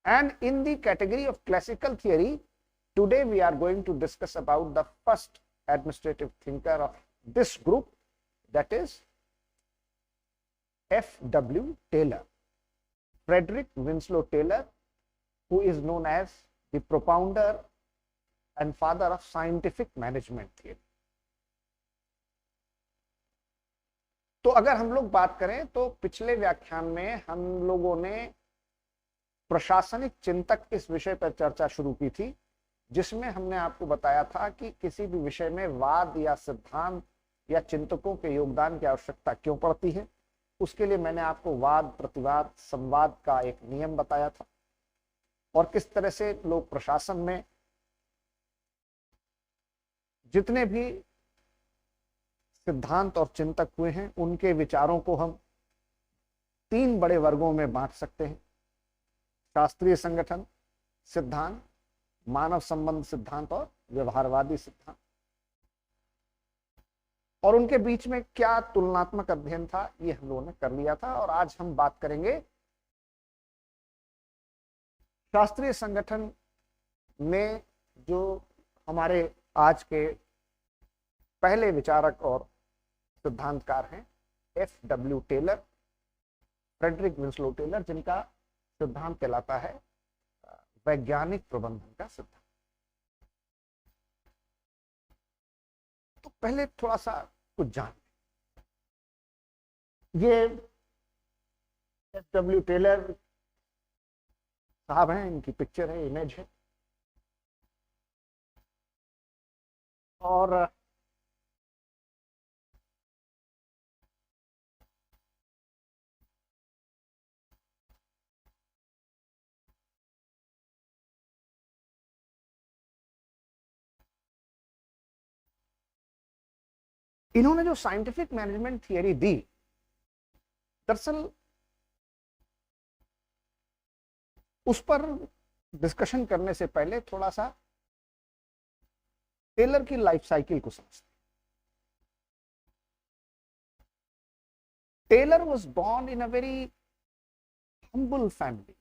And in the category of classical theory, today we are going to discuss about the first administrative thinker of this group, that is F.W. Taylor, Frederick Winslow Taylor, who is known as the propounder and father of scientific management theory. तो अगर हम लोग बात करें तो पिछले व्याख्यान में हम लोगों ने प्रशासनिक चिंतक इस विषय पर चर्चा शुरू की थी, जिसमें हमने आपको बताया था कि किसी भी विषय में वाद या सिद्धांत या चिंतकों के योगदान की आवश्यकता क्यों पड़ती है। उसके लिए मैंने आपको वाद, प्रतिवाद, संवाद का एक नियम बताया था, और किस तरह से लोग प्रशासन में जितने भी सिद्धांत और चिंतक हुए हैं उनके विचारों को हम तीन बड़े वर्गों में बांट सकते हैं: शास्त्रीय संगठन सिद्धांत, मानव संबंध सिद्धांत और व्यवहारवादी सिद्धांत। और उनके बीच में क्या तुलनात्मक अध्ययन था ये हम लोगों ने कर लिया था, और आज हम बात करेंगे शास्त्रीय संगठन में जो हमारे आज के पहले विचारक और सिद्धांतकार हैं, F.W. Taylor, Frederick Winslow Taylor, जिनका सिद्धांत कहलाता है वैज्ञानिक प्रबंधन का सिद्धांत। तो पहले थोड़ा सा कुछ जान ये F.W. टेलर साहब हैं, इनकी पिक्चर है, इमेज है, और इन्होंने जो साइंटिफिक मैनेजमेंट थियरी दी, दरअसल उस पर डिस्कशन करने से पहले थोड़ा सा टेलर की लाइफ साइकिल को समझते हैं। Taylor was born in a very humble family.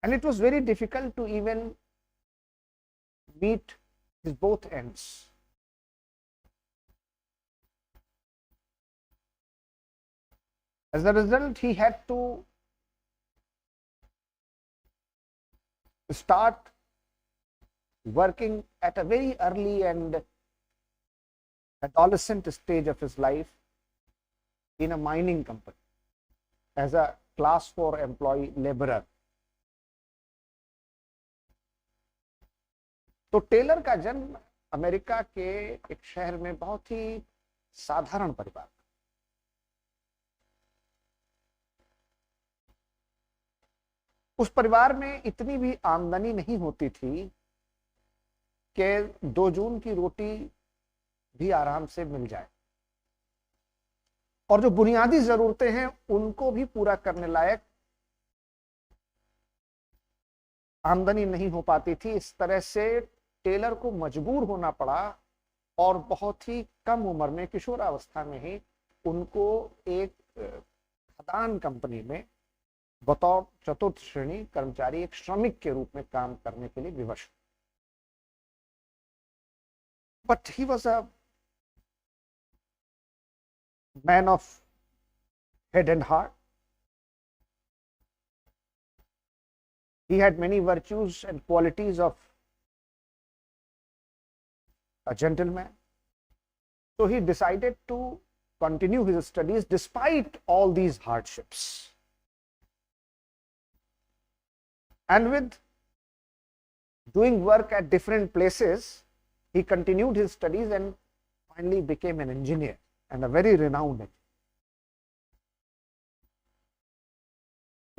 And it was very difficult to even meet his both ends. As a result, he had to start working at a very early and adolescent stage of his life in a mining company as a class 4 employee laborer. तो टेलर का जन्म अमेरिका के एक शहर में बहुत ही साधारण परिवार, उस परिवार में इतनी भी आमदनी नहीं होती थी कि 2 जून की रोटी भी आराम से मिल जाए, और जो बुनियादी जरूरतें हैं उनको भी पूरा करने लायक आमदनी नहीं हो पाती थी। इस तरह से टेलर को मजबूर होना पड़ा और बहुत ही कम उम्र में, किशोरावस्था में ही, उनको एक खदान कंपनी में बतौर चतुर्थ श्रेणी कर्मचारी, एक श्रमिक के रूप में काम करने के लिए विवश। But he was a man of head and heart. He had many virtues and qualities of a gentleman. So he decided to continue his studies despite all these hardships. And with doing work at different places, he continued his studies and finally became an engineer, and a very renowned engineer.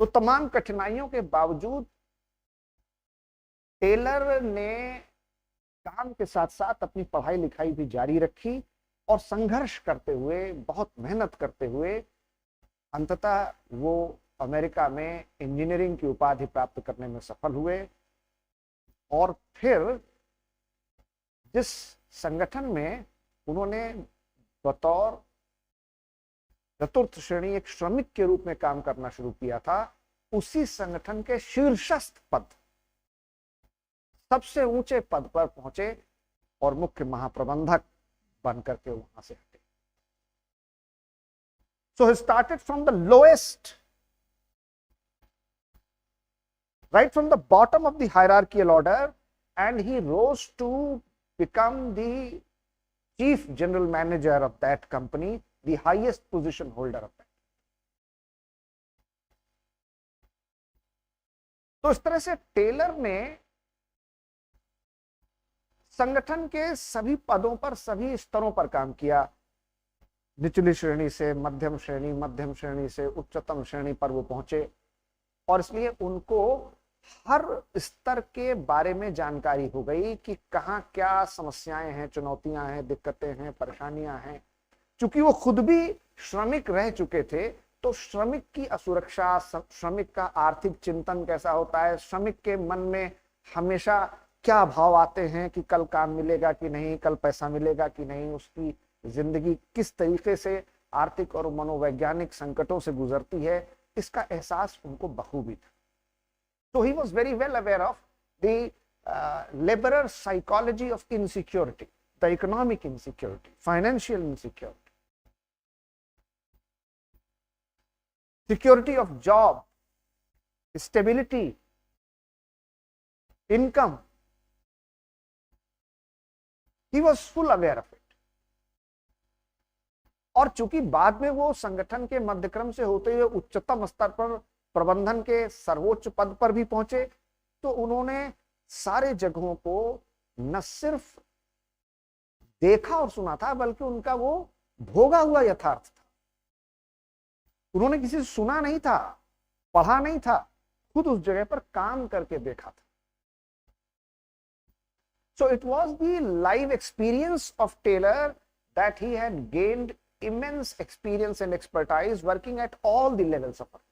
तो तमाम कठिनाइयों के बावजूद टेलर ने काम के साथ साथ अपनी पढ़ाई लिखाई भी जारी रखी और संघर्ष करते हुए, बहुत मेहनत करते हुए अंततः वो अमेरिका में इंजीनियरिंग की उपाधि प्राप्त करने में सफल हुए। और फिर जिस संगठन में उन्होंने बतौर चतुर्थ श्रेणी एक श्रमिक के रूप में काम करना शुरू किया था, उसी संगठन के शीर्षस्थ पद, सबसे ऊंचे पद पर पहुंचे और मुख्य महाप्रबंधक बनकर के वहां से हटे। So he started from the lowest, right from the bottom of the hierarchical order, and he rose to become the chief general manager of that company, the highest position holder of that. तो इस तरह से टेलर ने संगठन के सभी पदों पर, सभी स्तरों पर काम किया। निचली श्रेणी से मध्यम श्रेणी, मध्यम श्रेणी से उच्चतम श्रेणी पर वो पहुंचे, और इसलिए उनको हर स्तर के बारे में जानकारी हो गई कि कहाँ क्या समस्याएं हैं, चुनौतियां हैं, दिक्कतें हैं, परेशानियां हैं। चूंकि वो खुद भी श्रमिक रह चुके थे, तो श्रमिक की असुरक्षा, श्रमिक का आर्थिक चिंतन कैसा होता है, श्रमिक के मन में हमेशा क्या भाव आते हैं कि कल काम मिलेगा कि नहीं, कल पैसा मिलेगा कि नहीं, उसकी जिंदगी किस तरीके से आर्थिक और मनोवैज्ञानिक संकटों से गुजरती है, इसका एहसास उनको बखूबी था। So he was very well aware of the laborer psychology of insecurity, the economic insecurity, financial insecurity, security of job, stability, income. He was full aware of it. और चूंकि बाद में वो संगठन के मध्यक्रम से होते हुए उच्चतम स्तर पर प्रबंधन के सर्वोच्च पद पर भी पहुंचे, तो उन्होंने सारे जगहों को न सिर्फ देखा और सुना था, बल्कि उनका वो भोगा हुआ यथार्थ था। उन्होंने किसी से सुना नहीं था, पढ़ा नहीं था, खुद उस जगह पर काम करके देखा था। So it was the live experience of Taylor that he had gained immense experience and expertise working at all the levels of organization.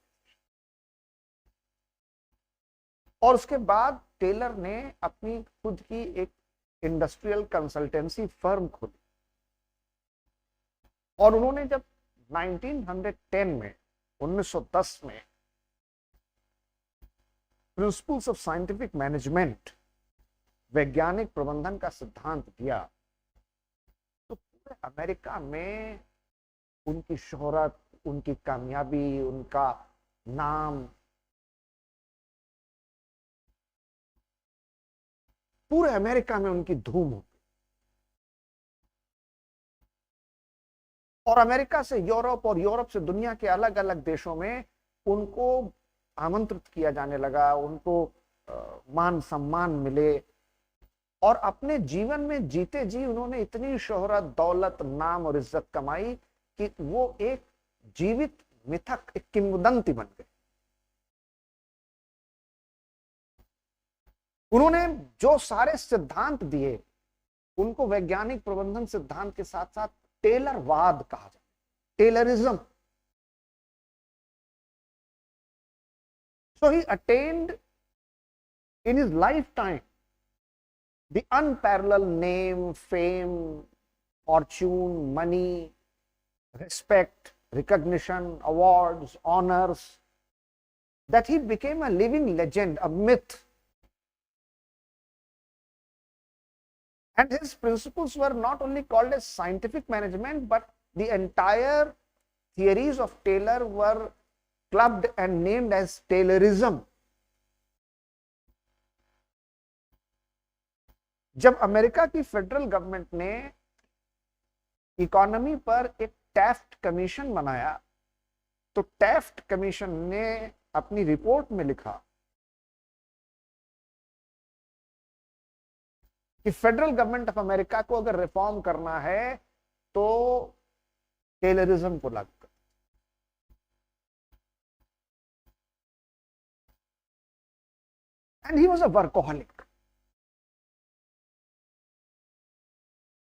और उसके बाद टेलर ने अपनी खुद की एक इंडस्ट्रियल कंसल्टेंसी फर्म खोली, और उन्होंने जब 1910 में प्रिंसिपल्स ऑफ साइंटिफिक मैनेजमेंट, वैज्ञानिक प्रबंधन का सिद्धांत दिया, तो पूरे अमेरिका में उनकी शोहरत, उनकी कामयाबी, उनका नाम पूरे अमेरिका में उनकी धूम हो। और अमेरिका से यूरोप और यूरोप से दुनिया के अलग अलग देशों में उनको आमंत्रित किया जाने लगा, उनको मान सम्मान मिले। और अपने जीवन में जीते जी उन्होंने इतनी शोहरत, दौलत, नाम और इज्जत कमाई कि वो एक जीवित मिथक, एक किंवदंती बन गए। उन्होंने जो सारे सिद्धांत दिए उनको वैज्ञानिक प्रबंधन सिद्धांत के साथ साथ टेलरवाद कहा जाता है, Taylorism. So he attained in his lifetime the unparalleled name, fame, fortune, money, respect, recognition, awards, honors, that he became a living legend, a myth. And his principles were not only called as scientific management, but the entire theories of Taylor were clubbed and named as Taylorism. जब अमेरिका की फेडरल गवर्नमेंट ने इकोनॉमी पर एक टैफ्ट कमीशन बनाया, तो टैफ्ट कमीशन ने अपनी रिपोर्ट में लिखा कि फेडरल गवर्नमेंट ऑफ अमेरिका को अगर रिफॉर्म करना है तो टेलरिज्म को लागू कर। And he was a workaholic.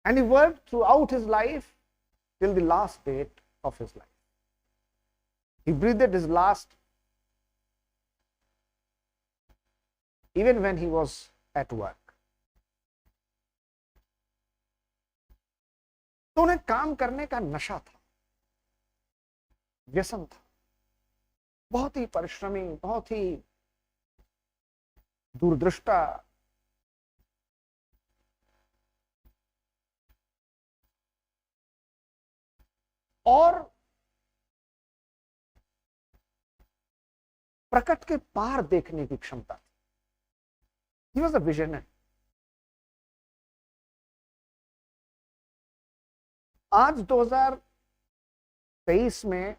And he worked throughout his life till the last date of his life. He breathed his last even when he was at work. तो उन्हें काम करने का नशा था, व्यसन था। बहुत ही परिश्रमी, बहुत ही दूरदृष्टा, और प्रकट के पार देखने की क्षमता थी। He was a visionary. आज 2023 में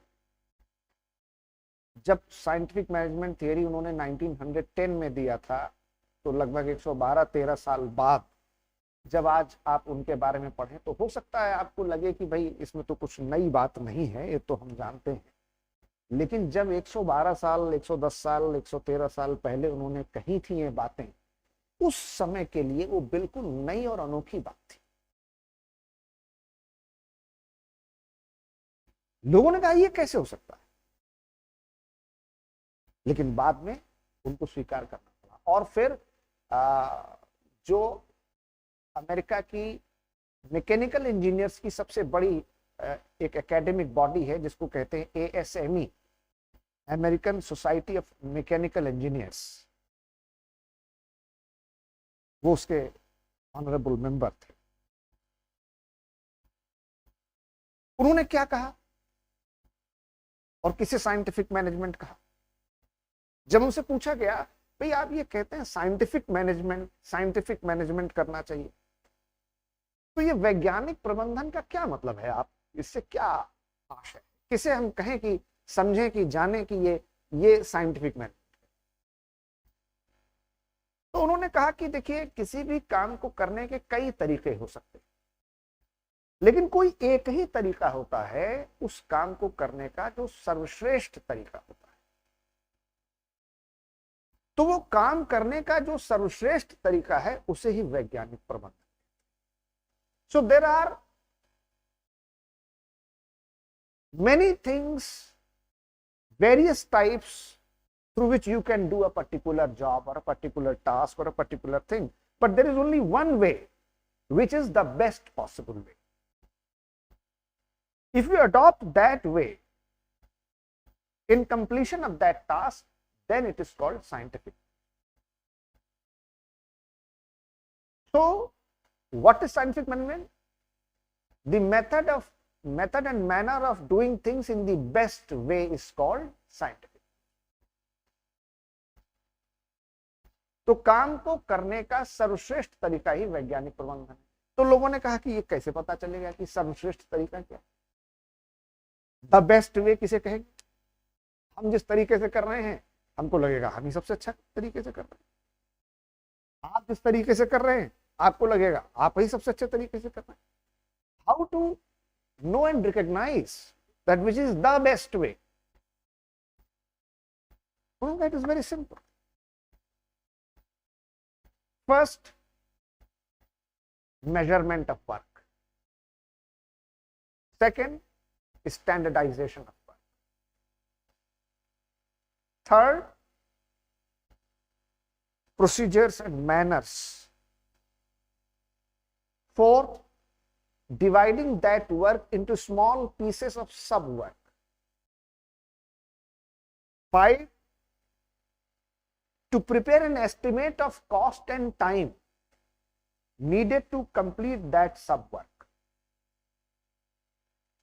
जब साइंटिफिक मैनेजमेंट थियरी उन्होंने 1910 में दिया था, तो लगभग 112-13 साल बाद जब आज आप उनके बारे में पढ़ें तो हो सकता है आपको लगे कि भाई इसमें तो कुछ नई बात नहीं है, ये तो हम जानते हैं। लेकिन जब 112 साल, 110 साल, 113 साल पहले उन्होंने कही थी ये बातें, उस समय के लिए वो बिल्कुल नई और अनोखी बात थी। लोगों ने कहा ये कैसे हो सकता है, लेकिन बाद में उनको स्वीकार करना पड़ा। और फिर जो अमेरिका की मैकेनिकल इंजीनियर्स की सबसे बड़ी एक एकेडमिक बॉडी है जिसको कहते हैं ASME, American society of mechanical engineers, वो उसके ऑनरेबल मेंबर थे। उन्होंने क्या कहा और किसे साइंटिफिक मैनेजमेंट कहा? जब उनसे पूछा गया भाई आप ये कहते हैं साइंटिफिक मैनेजमेंट करना चाहिए, तो ये वैज्ञानिक प्रबंधन का क्या मतलब है, आप इससे क्या आशय है, किसे हम कहें कि समझें कि जाने कि ये साइंटिफिक मैनेजमेंट। तो उन्होंने कहा कि देखिए किसी भी काम को करने के कई तरीके हो सकते हैं, लेकिन कोई एक ही तरीका होता है उस काम को करने का जो सर्वश्रेष्ठ तरीका होता है। तो वो काम करने का जो सर्वश्रेष्ठ तरीका है उसे ही वैज्ञानिक प्रबंधन। So there are many things, various types through which you can do a particular job or a particular task or a particular thing, but there is only one way which is the best possible way. If you adopt that way in completion of that task, then it is called scientific. So what is scientific management? The method and manner of doing things in the best way is called scientific. तो काम को करने का सर्वश्रेष्ठ तरीका ही वैज्ञानिक प्रबंधन है। तो लोगों ने कहा कि ये कैसे पता चलेगा कि सर्वश्रेष्ठ तरीका क्या, द बेस्ट वे किसे कहेंगे? हम जिस तरीके से कर रहे हैं हमको लगेगा हम ही सबसे अच्छा तरीके से कर रहे हैं, आप जिस तरीके से कर रहे हैं आपको लगेगा आप ही सबसे अच्छे तरीके से कर रहे हैं। How to know and recognise that which is the best way? That is very simple. First, measurement of work. Second, standardization of work. Third, procedures and manners. Fourth, dividing that work into small pieces of sub-work. 5, to prepare an estimate of cost and time needed to complete that sub-work,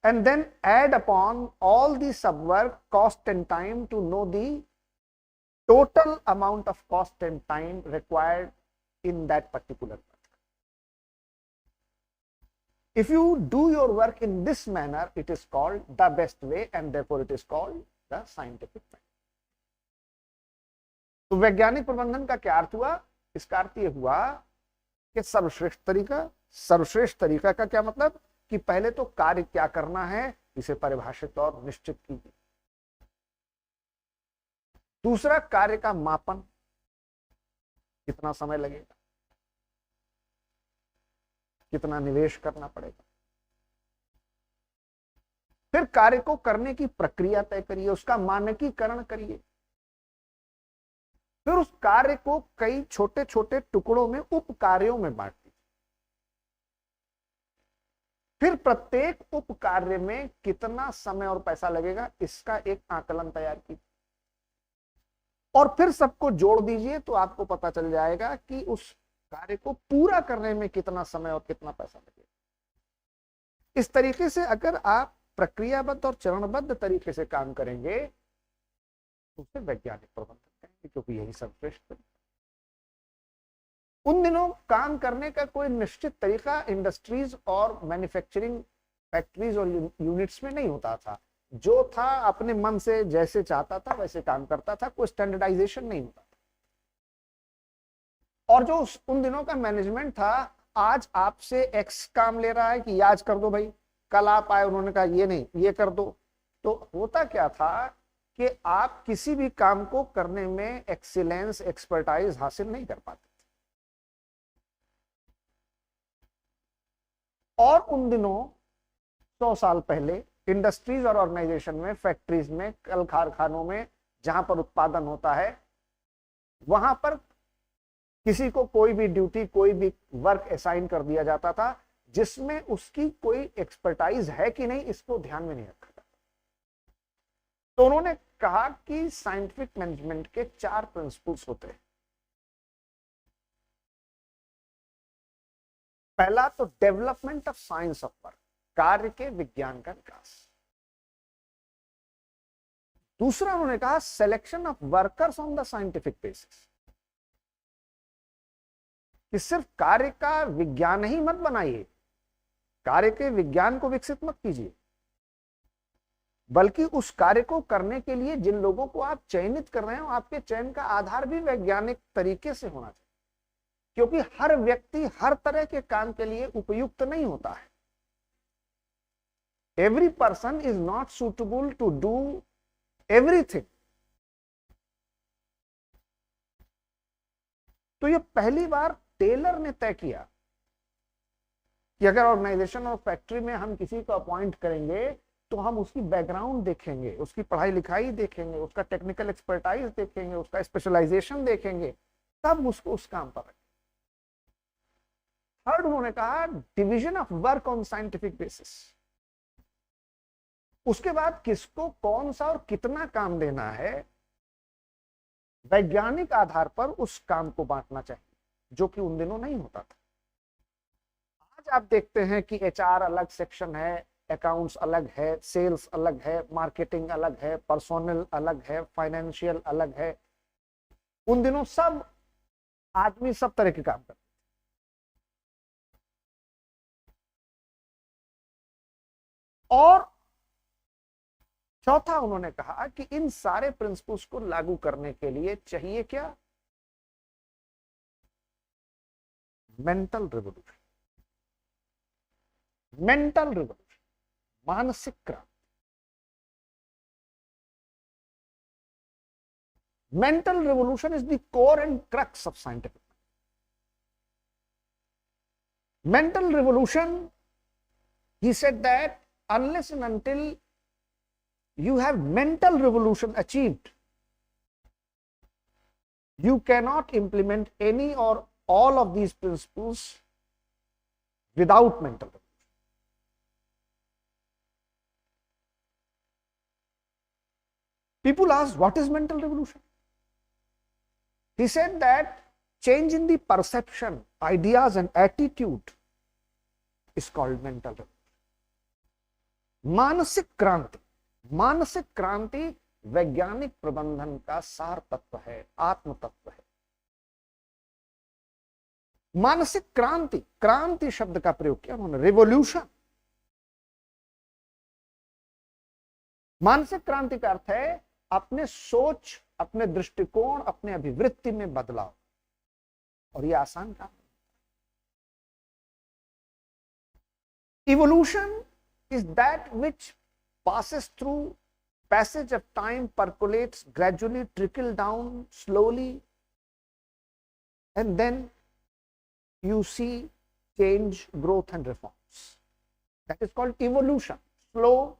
and then add upon all the sub-work cost and time to know the total amount of cost and time required in that particular work. If you do your work in this manner, it is called the best way, and therefore it is called the scientific method. तो वैज्ञानिक प्रबंधन का क्या अर्थ हुआ? इसका अर्थ यह हुआ कि सर्वश्रेष्ठ तरीका। सर्वश्रेष्ठ तरीका का क्या मतलब कि पहले तो कार्य क्या करना है इसे परिभाषित और निश्चित कीजिए। दूसरा, कार्य का मापन, कितना समय लगेगा, कितना निवेश करना पड़ेगा। फिर कार्य को करने की प्रक्रिया तय करिए, उसका मानकीकरण करिए। फिर उस कार्य को कई छोटे छोटे टुकड़ों में उप कार्यों में बांट दीजिए। फिर प्रत्येक उप कार्य में कितना समय और पैसा लगेगा इसका एक आकलन तैयार कीजिए और फिर सबको जोड़ दीजिए, तो आपको पता चल जाएगा कि उस कार्य को पूरा करने में कितना समय और कितना पैसा लगेगा। इस तरीके से अगर आप प्रक्रियाबद्ध और चरणबद्ध तरीके से काम करेंगे तो उसे वैज्ञानिक प्रबंधन कहेंगे, क्योंकि यही सर्वश्रेष्ठ तरीका। उन दिनों काम करने का कोई निश्चित तरीका इंडस्ट्रीज और मैन्युफैक्चरिंग फैक्ट्रीज और यूनिट्स में नहीं होता था। जो था अपने मन से जैसे चाहता था वैसे काम करता था, कोई स्टैंडर्डाइजेशन नहीं होता था। और जो उन दिनों का मैनेजमेंट था, आज आपसे एक्स काम ले रहा है कि आज कर दो भाई, कल आप आए उन्होंने कहा ये नहीं ये कर दो। तो होता क्या था कि आप किसी भी काम को करने में एक्सीलेंस एक्सपर्टाइज हासिल नहीं कर पाते। और उन दिनों 100 साल पहले इंडस्ट्रीज और ऑर्गेनाइजेशन में, फैक्ट्रीज में, कल कारखानों में जहां पर उत्पादन होता है वहां पर किसी को कोई भी ड्यूटी, कोई भी वर्क असाइन कर दिया जाता था जिसमें उसकी कोई एक्सपर्टाइज है कि नहीं इसको ध्यान में नहीं रखा जाता। तो उन्होंने कहा कि साइंटिफिक मैनेजमेंट के 4 प्रिंसिपल्स होते हैं। पहला तो development of science of work, कार्य के विज्ञान का विकास। दूसरा उन्होंने कहा selection of workers on the scientific basis, कि सिर्फ कार्य का विज्ञान ही मत बनाइए, कार्य के विज्ञान को विकसित मत कीजिए, बल्कि उस कार्य को करने के लिए जिन लोगों को आप चयनित कर रहे हो आपके चयन का आधार भी वैज्ञानिक तरीके से होना चाहिए, क्योंकि हर व्यक्ति हर तरह के काम के लिए उपयुक्त नहीं होता है। Every person is not suitable to do everything. तो ये पहली बार टेलर ने तय किया कि अगर ऑर्गेनाइजेशन और फैक्ट्री में हम किसी को अपॉइंट करेंगे तो हम उसकी बैकग्राउंड देखेंगे, उसकी पढ़ाई लिखाई देखेंगे, उसका टेक्निकल एक्सपर्टाइज देखेंगे, उसका स्पेशलाइजेशन देखेंगे, तब उसको उस काम पर रखेंगे। थर्ड उन्होंने कहा division of work on scientific basis. उसके बाद किसको कौन सा और कितना काम देना है वैज्ञानिक आधार पर उस काम को बांटना चाहिए, जो कि उन दिनों नहीं होता था। आज आप देखते हैं कि एचआर अलग सेक्शन है, अकाउंट्स अलग है, सेल्स अलग है, मार्केटिंग अलग है, पर्सोनल अलग है, फाइनेंशियल अलग है। उन दिनों सब आदमी सब तरह के काम करते। और चौथा उन्होंने कहा कि इन सारे प्रिंसिपल्स को लागू करने के लिए चाहिए क्या? Mental revolution. मेंटल रिवोल्यूशन, मानसिक क्रांति। Mental revolution is the core and crux of scientific method. Mental revolution, he said that unless and until you have mental revolution achieved, you cannot implement any or all of these principles without mental revolution. People ask, what is mental revolution? He said that change in the perception, ideas and attitude is called mental revolution. मानसिक क्रांति, मानसिक क्रांति वैज्ञानिक प्रबंधन का सार तत्व है, आत्म तत्व है। मानसिक क्रांति, क्रांति शब्द का प्रयोग किया उन्होंने, रिवोल्यूशन। मानसिक क्रांति का अर्थ है अपने सोच, अपने दृष्टिकोण, अपने अभिवृत्ति में बदलाव, और यह आसान काम है। Evolution is that which passes through passage of time, percolates, gradually trickle down slowly, and then you see change, growth and reforms. That is called evolution. Slow,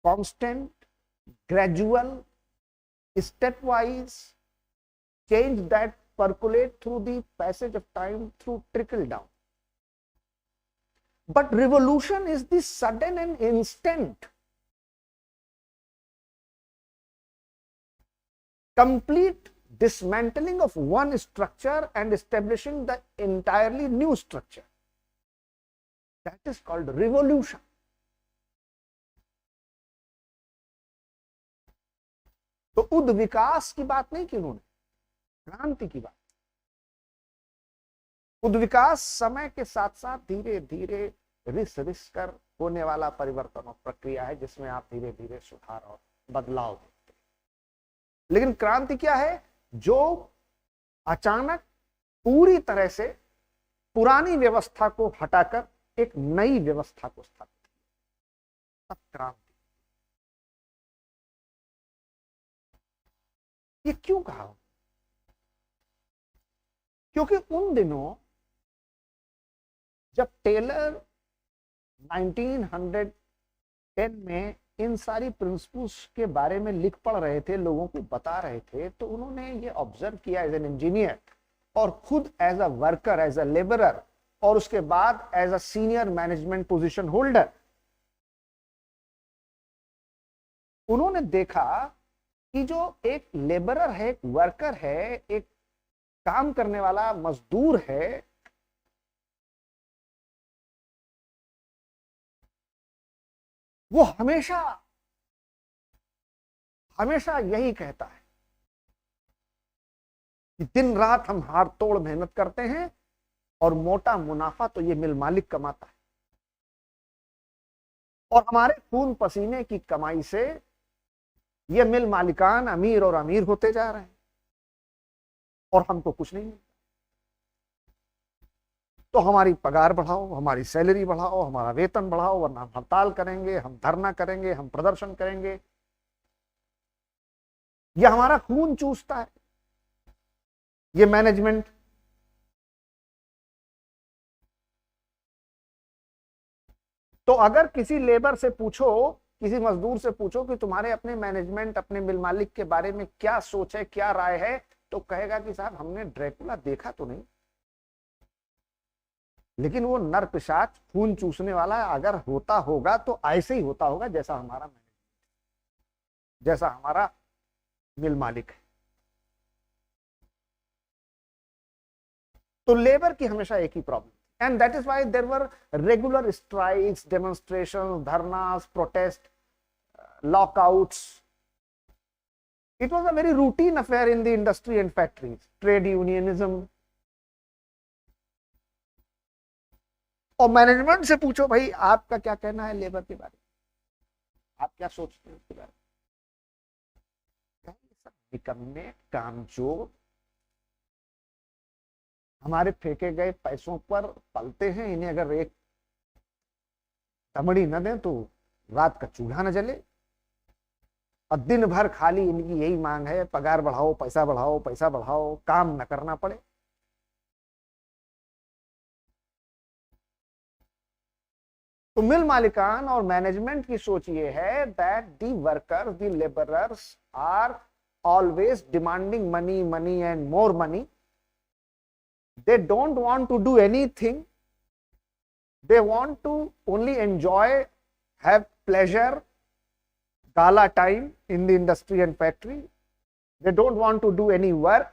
constant, gradual, stepwise change that percolate through the passage of time, through trickle down. But revolution is the sudden and instant, complete dismantling of one structure and establishing the entirely new structure. That is called revolution. तो उद्विकास की बात नहीं की उन्होंने, क्रांति की बात। उद्विकास समय के साथ साथ धीरे धीरे रिस रिस कर होने वाला परिवर्तन और प्रक्रिया है, जिसमें आप धीरे धीरे सुधार और बदलाव देखते हैं। लेकिन क्रांति क्या है? जो अचानक पूरी तरह से पुरानी व्यवस्था को हटाकर एक नई व्यवस्था को स्थापित किया, तब क्रांति। ये क्यों कहा? क्योंकि उन दिनों जब टेलर 1910 में इन सारी प्रिंसिपल्स के बारे में लिख पढ़ रहे थे, लोगों को बता रहे थे, तो उन्होंने ये ऑब्जर्व किया एज एन इंजीनियर, और खुद as a worker, as a labourer, और उसके बाद as a senior management position holder, उन्होंने देखा कि जो एक लेबरर है, एक वर्कर है, एक काम करने वाला मजदूर है, वो हमेशा हमेशा यही कहता है कि दिन रात हम हाड़ तोड़ मेहनत करते हैं और मोटा मुनाफा तो ये मिल मालिक कमाता है, और हमारे खून पसीने की कमाई से ये मिल मालिकान अमीर और अमीर होते जा रहे हैं, और हमको कुछ नहीं मिलता। तो हमारी पगार बढ़ाओ, हमारी सैलरी बढ़ाओ, हमारा वेतन बढ़ाओ, वरना हम हड़ताल करेंगे, हम धरना करेंगे, हम प्रदर्शन करेंगे। ये हमारा खून चूसता है, ये मैनेजमेंट। तो अगर किसी लेबर से पूछो, किसी मजदूर से पूछो कि तुम्हारे अपने मैनेजमेंट, अपने मिल मालिक के बारे में क्या सोच है, क्या राय है, तो कहेगा कि साहब हमने ड्रैकुला देखा तो नहीं, लेकिन वो नर पिशाच खून चूसने वाला अगर होता होगा तो ऐसे ही होता होगा जैसा हमारा मैनेजमेंट, जैसा हमारा मिल मालिक है। तो लेबर की हमेशा एक ही problem, and that is why there were regular strikes, demonstration, dharnas, protest, lockouts It was a very routine affair in the industry and factories. Trade unionism. और मैनेजमेंट से पूछो भाई आपका क्या कहना है लेबर के बारे में, आप क्या सोचते हैं उसके बारे में। सब निकम्मे कामचोर हमारे फेंके गए पैसों पर पलते हैं, इन्हें अगर एक तमड़ी न दें तो रात का चूल्हा न जले, और दिन भर खाली इनकी यही मांग है पगार बढ़ाओ पैसा बढ़ाओ पैसा बढ़ाओ, काम न करना पड़े। तो मिल मालिकान और मैनेजमेंट की सोच ये है that the workers the labourers are always demanding money money and more money. They don't want to do anything, they want to only enjoy, have pleasure, gala time in the industry and factory. They don't want to do any work,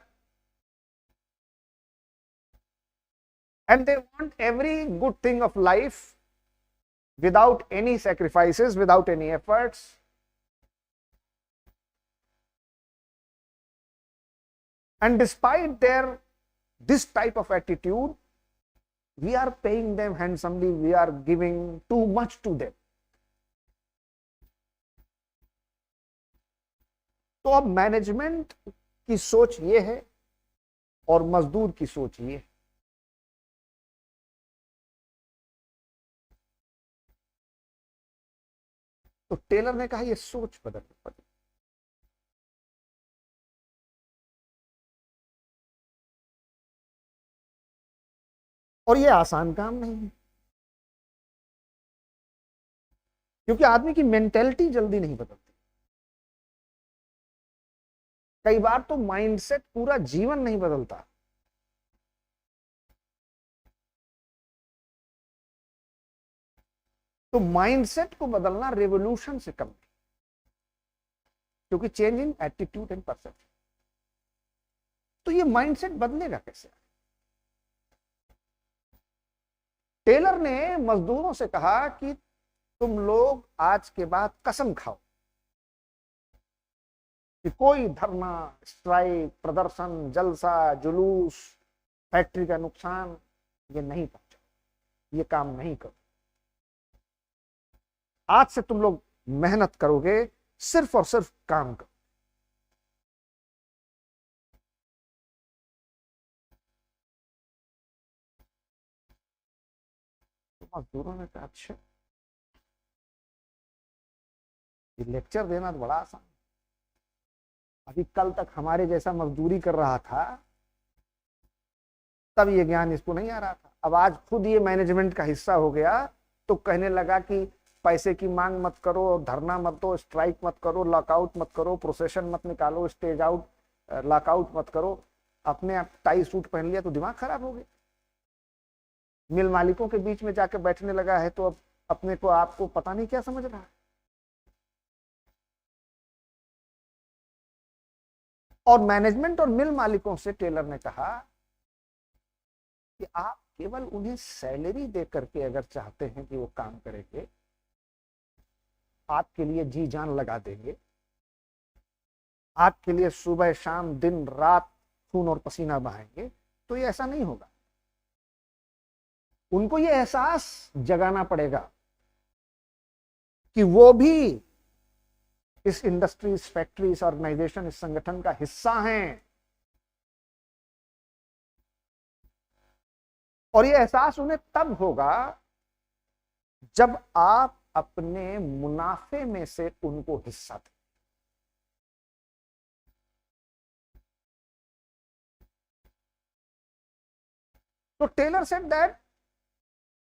and they want every good thing of life without any sacrifices, without any efforts. And despite their this type of attitude, we are paying them handsomely, we are giving too much to them. तो अब मैनेजमेंट की सोच ये है और मजदूर की सोच ये है। तो टेलर ने कहा ये सोच बदलनी पड़ेगी। और ये आसान काम नहीं है, क्योंकि आदमी की मेंटेलिटी जल्दी नहीं बदलती। कई बार तो माइंडसेट पूरा जीवन नहीं बदलता। तो माइंडसेट को बदलना रेवोल्यूशन से कम नहीं, क्योंकि change in attitude and perception. तो ये माइंडसेट बदलेगा कैसे? टेलर ने मजदूरों से कहा कि तुम लोग आज के बाद कसम खाओ कि कोई धरना, स्ट्राइक, प्रदर्शन, जलसा, जुलूस, फैक्ट्री का नुकसान ये नहीं पहुंचाओ, ये काम नहीं करो। आज से तुम लोग मेहनत करोगे, सिर्फ और सिर्फ काम करो। तो मजदूरों ने कहा अच्छा, ये लेक्चर देना तो बड़ा आसान। अभी कल तक हमारे जैसा मजदूरी कर रहा था, तब ये ज्ञान इसको नहीं आ रहा था। अब आज खुद ये मैनेजमेंट का हिस्सा हो गया तो कहने लगा कि पैसे की मांग मत करो, धरना मत दो, स्ट्राइक मत करो, लॉकआउट मत करो, प्रोसेशन मत निकालो, स्टेज आउट, लॉकआउट मत करो। अपने आप टाई सूट पहन लिया तो दिमाग खराब हो गया। मिल मालिकों के बीच में जाकर बैठने लगा है तो अब अपने को आपको पता नहीं क्या समझ रहा है। और मैनेजमेंट और मिल मालिकों से टेलर ने कहा कि आप केवल उन्हें सैलरी दे करके अगर चाहते हैं कि वो काम करेंगे, आपके लिए जी जान लगा देंगे, आपके लिए सुबह शाम दिन रात खून और पसीना बहाएंगे, तो ये ऐसा नहीं होगा। उनको ये एहसास जगाना पड़ेगा कि वो भी इस इंडस्ट्री, इस फैक्ट्री, इस ऑर्गेनाइजेशन, इस संगठन का हिस्सा हैं। और ये एहसास उन्हें तब होगा जब आप अपने मुनाफे में से उनको हिस्सा दें। तो Taylor said that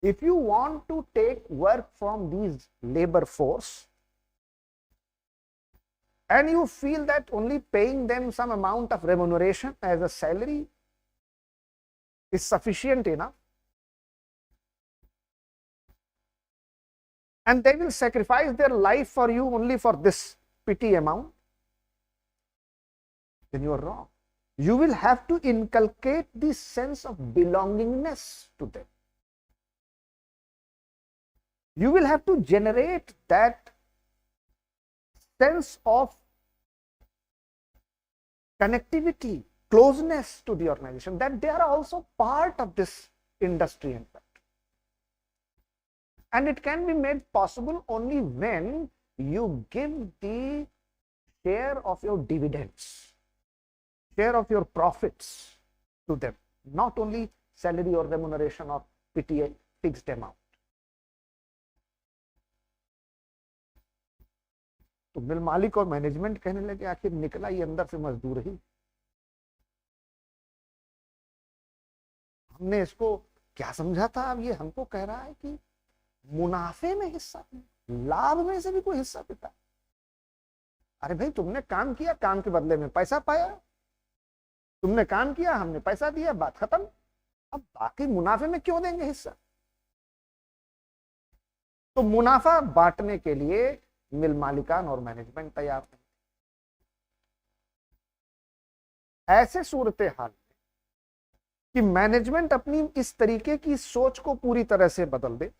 if you want to take work from these labor force and you feel that only paying them some amount of remuneration as a salary is sufficient enough, and they will sacrifice their life for you only for this petty amount, then you are wrong. You will have to inculcate this sense of belongingness to them. You will have to generate that sense of connectivity, closeness to the organization, that they are also part of this industry and factory. And it can be made possible only when you give the share of your dividends, share of your profits to them, not only salary or remuneration or PTA fixed amount. तो मिल मालिक और मैनेजमेंट कहने लगे आखिर निकला ये अंदर से मजदूर ही, हमने इसको क्या समझा था, अब ये हमको कह रहा है कि मुनाफे में हिस्सा, लाभ में से भी कोई हिस्सा देता। अरे भाई तुमने काम किया, काम के बदले में पैसा पाया, तुमने काम किया, हमने पैसा दिया, बात खत्म। अब बाकी मुनाफे में क्यों देंगे हिस्सा? तो मुनाफा बांटने के लिए मिल मालिकान और मैनेजमेंट तैयार नहीं। ऐसे सूरत हाल में कि मैनेजमेंट अपनी इस तरीके की सोच को पूरी तरह से बदल दे,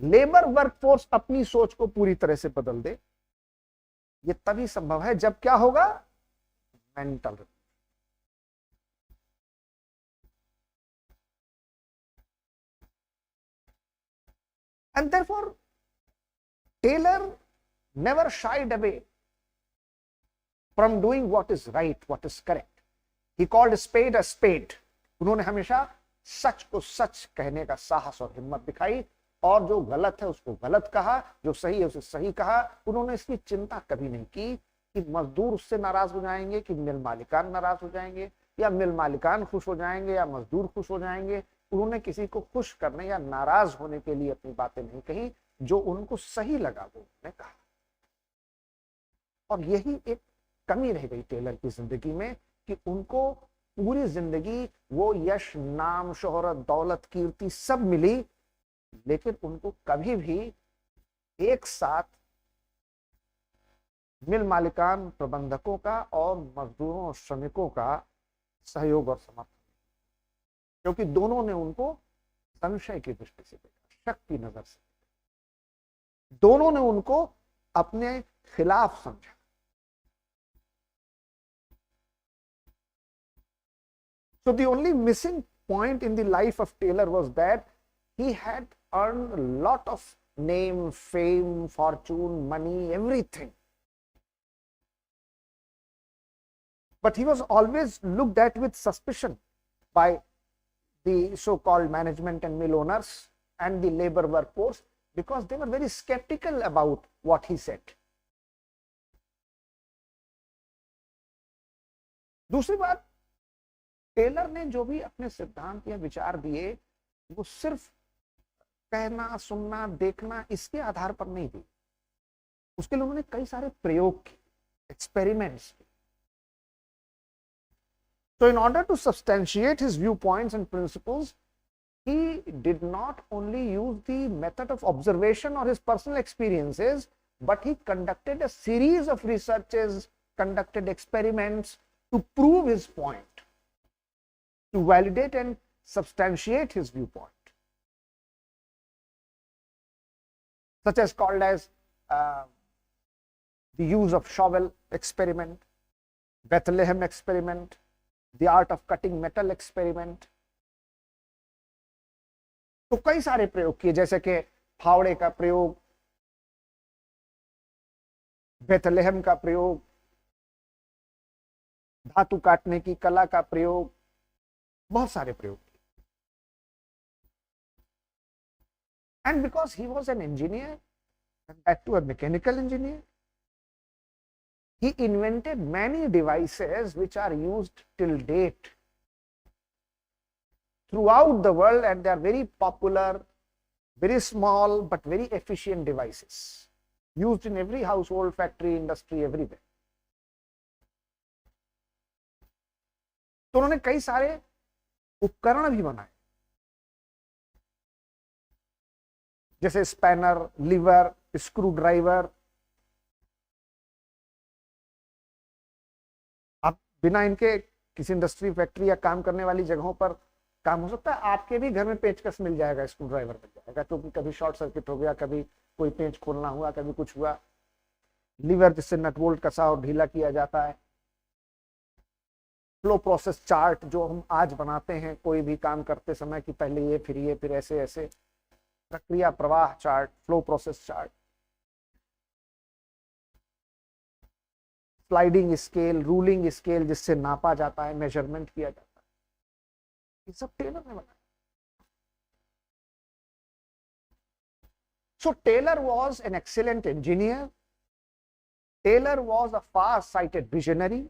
लेबर वर्कफोर्स अपनी सोच को पूरी तरह से बदल दे, ये तभी संभव है जब क्या होगा, mental. And therefore, Taylor never shied away from doing what is right, what is correct. He called a spade a spade. उन्होंने हमेशा सच को सच कहने का साहस और हिम्मत दिखाई, और जो गलत है उसको गलत कहा, जो सही है उसे सही कहा। उन्होंने इसकी चिंता कभी नहीं की कि मजदूर उससे नाराज हो जाएंगे, कि मिल मालिकान नाराज हो जाएंगे, या मिल मालिकान खुश हो जाएंगे, या मजदूर खुश हो जाएंगे। उन्होंने किसी को खुश करने या नाराज होने के लिए अपनी बातें नहीं कही, जो उनको सही लगा वो उन्होंने कहा। और यही एक कमी रह गई टेलर की जिंदगी में कि उनको पूरी जिंदगी वो यश, नाम, शोहरत, दौलत, कीर्ति सब मिली, लेकिन उनको कभी भी एक साथ मिल मालिकान, प्रबंधकों का और मजदूरों और श्रमिकों का सहयोग और समर्थन, क्योंकि दोनों ने उनको संशय की दृष्टि से देखा, शक की नजर से, दोनों ने उनको अपने खिलाफ समझा। So the only missing point in the life of Taylor was that he had earned a lot of name, fame, fortune, money, everything. But he was always looked at with suspicion by the so-called management and mill owners and the labor workforce, because they were very skeptical about what he said. दूसरी बात, टेलर ने जो भी अपने सिद्धांत या विचार दिए, वो सिर्फ कहना, सुनना, देखना, इसके आधार पर नहीं दिए। उसके लिए उन्होंने कई सारे प्रयोग किए, एक्सपेरिमेंट्स किए। So in order to substantiate his viewpoints and principles, he did not only use the method of observation or his personal experiences, but he conducted a series of researches, conducted experiments to prove his point, to validate and substantiate his viewpoint, such as called as the use of shovel experiment, Bethlehem experiment, the art of cutting metal experiment. तो कई सारे प्रयोग किए, जैसे कि फावड़े का प्रयोग, बेथलेहम का प्रयोग, धातु काटने की कला का प्रयोग, बहुत सारे प्रयोग किए। And because he was an engineer, and that too a mechanical engineer, he invented many devices which are used till date throughout the world, and they are very popular, very small but very efficient devices used in every household, factory, industry, everywhere. तो उन्होंने कई सारे उपकरण भी बनाए, जैसे स्पैनर, लीवर, स्क्रू ड्राइवर। अब बिना इनके किसी इंडस्ट्री, फैक्ट्री या काम करने वाली जगहों पर काम हो सकता है? आपके भी घर में पेचकस मिल जाएगा, स्क्रू ड्राइवर मिल जाएगा, क्योंकि कभी शॉर्ट सर्किट हो गया, कभी कोई पेंच खोलना हुआ, कभी कुछ हुआ। लीवर जिससे नट बोल्ट कसा और ढीला किया जाता है, फ्लो प्रोसेस चार्ट जो हम आज बनाते हैं कोई भी काम करते समय कि पहले ये फिर ऐसे ऐसे, प्रक्रिया प्रवाह chart, flow process chart, sliding scale, ruling scale जिससे नापा जाता है, मेजरमेंट किया जाता है, ये सब टेलर ने बनाया। So Taylor was an excellent engineer. Taylor was a far-sighted visionary.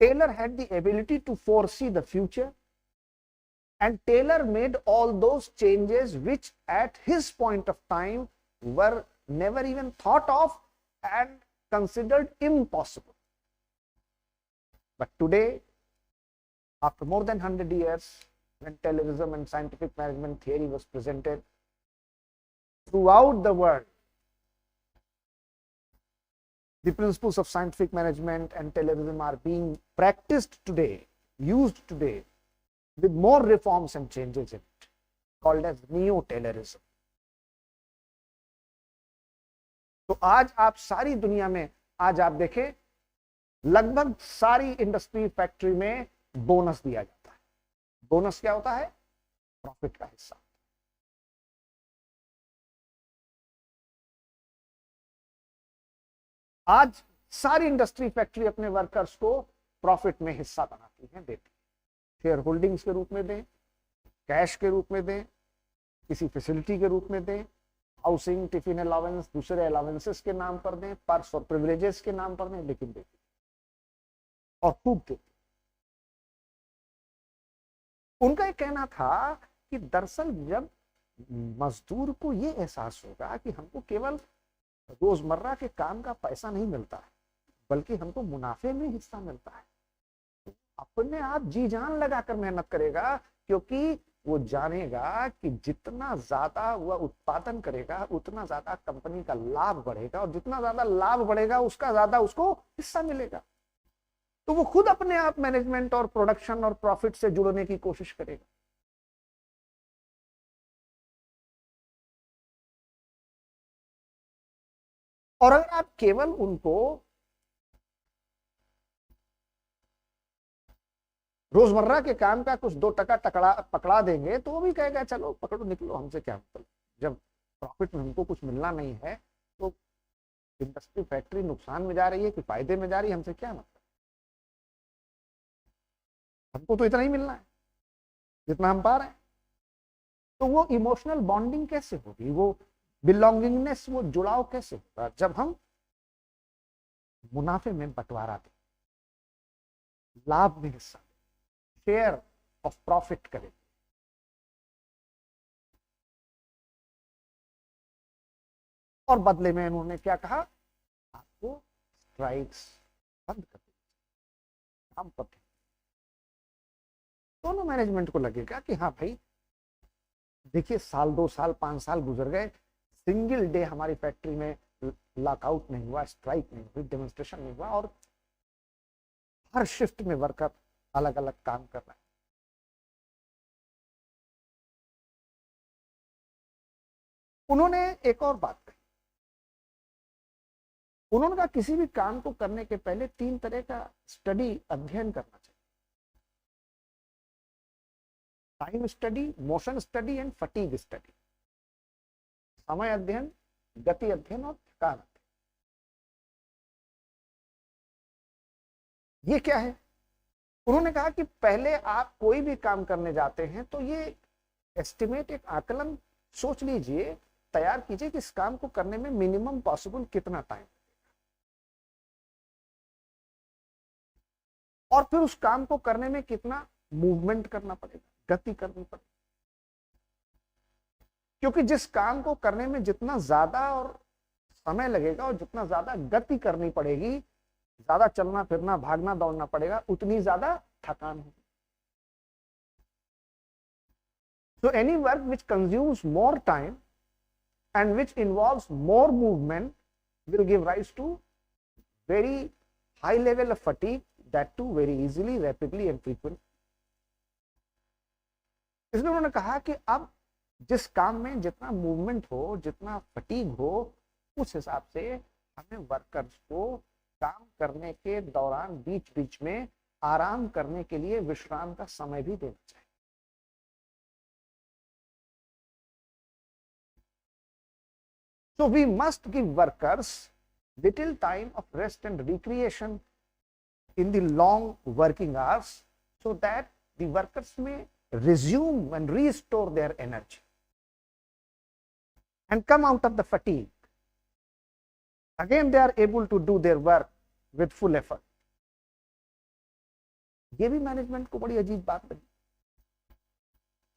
Taylor had the ability to foresee the future. And Taylor made all those changes which at his point of time were never even thought of and considered impossible. But today, after more than 100 years, when Taylorism and scientific management theory was presented throughout the world, the principles of scientific management and Taylorism are being practiced today, used today, with more reforms and changes in it, called as Neo-Taylorism. तो आज आप सारी दुनिया में, आज आप देखें लगभग सारी इंडस्ट्री फैक्ट्री में बोनस दिया जाता है। बोनस क्या होता है? प्रॉफिट का हिस्सा। आज सारी इंडस्ट्री फैक्ट्री अपने वर्कर्स को प्रॉफिट में हिस्सा बनाती है, देती है। शेयर होल्डिंग्स के रूप में दें, कैश के रूप में दें, किसी फैसिलिटी के रूप में दें, हाउसिंग, टिफिन अलाउंस, दूसरे अलाउंसेस के नाम पर दें, पर्स और प्रिविलेजेस के नाम पर दें, लेकिन देती और खूब देती। उनका एक कहना था कि दरअसल जब मजदूर को यह एहसास होगा कि हमको केवल रोजमर्रा के काम का पैसा नहीं मिलता है, बल्कि हमको मुनाफे में हिस्सा मिलता है, तो अपने आप जी जान लगाकर मेहनत करेगा, क्योंकि वो जानेगा कि जितना ज्यादा वह उत्पादन करेगा उतना ज्यादा कंपनी का लाभ बढ़ेगा, और जितना ज्यादा लाभ बढ़ेगा उसका ज्यादा उसको हिस्सा मिलेगा। तो वो खुद अपने आप मैनेजमेंट और प्रोडक्शन और प्रॉफिट से जुड़ने की कोशिश करेगा। और अगर आप केवल उनको रोजमर्रा के काम का कुछ 2 टका पकड़ा देंगे तो वो भी कहेगा चलो पकड़ो निकलो, हमसे क्या मतलब। जब प्रॉफिट में हमको कुछ मिलना नहीं है तो इंडस्ट्री फैक्ट्री नुकसान में जा रही है कि फायदे में जा रही है, हमसे क्या मतलब, हमको तो इतना ही मिलना है जितना हम पा रहे हैं। तो वो इमोशनल बॉन्डिंग कैसे होगी, वो बिलोंगिंगनेस, वो जुड़ाव कैसे होगा जब हम मुनाफे में बंटवारा दें, लाभ में हिस्सा, शेयर ऑफ प्रॉफिट करें। और बदले में उन्होंने क्या कहा, आपको स्ट्राइक्स बंद कर दें, काम पर। दोनों मैनेजमेंट को लगेगा कि हाँ भाई देखिए, साल 2 साल 5 साल गुजर गए, सिंगल डे हमारी फैक्ट्री में लॉकआउट नहीं हुआ, स्ट्राइक नहीं हुई, डेमोन्स्ट्रेशन नहीं हुआ, और हर शिफ्ट में वर्कर अलग अलग काम कर रहा है। उन्होंने एक और बात कही, उन्होंने कहा किसी भी काम को करने के पहले 3 तरह का स्टडी, अध्ययन करना चाहिए। Time study, motion study and fatigue study. समय अध्ययन, गति अध्ययन और थकान अध्ययन। ये क्या है? उन्होंने कहा कि पहले आप कोई भी काम करने जाते हैं तो ये एस्टिमेट, एक आकलन सोच लीजिए, तैयार कीजिए कि इस काम को करने में मिनिमम पॉसिबल कितना टाइम, और फिर उस काम को करने में कितना मूवमेंट करना पड़ेगा, गति करनी पड़ेगी। क्योंकि जिस काम को करने में जितना ज्यादा और समय लगेगा और जितना ज्यादा गति करनी पड़ेगी, ज्यादा चलना फिरना, भागना दौड़ना पड़ेगा, उतनी ज्यादा थकान होगी। So any work which consumes more time and which involves more movement will give rise to very high level of fatigue, that too very easily, rapidly and frequently. इसलिए उन्होंने कहा कि अब जिस काम में जितना मूवमेंट हो, जितना फटीग हो, उस हिसाब से हमें वर्कर्स को काम करने के दौरान बीच बीच में आराम करने के लिए विश्राम का समय भी देना चाहिए। So we must give workers little time of rest and recreation in the long working hours so that the workers may resume and restore their energy and come out of the fatigue. Again they are able to do their work with full effort. ये भी मैनेजमेंट को बड़ी अजीब बात लगी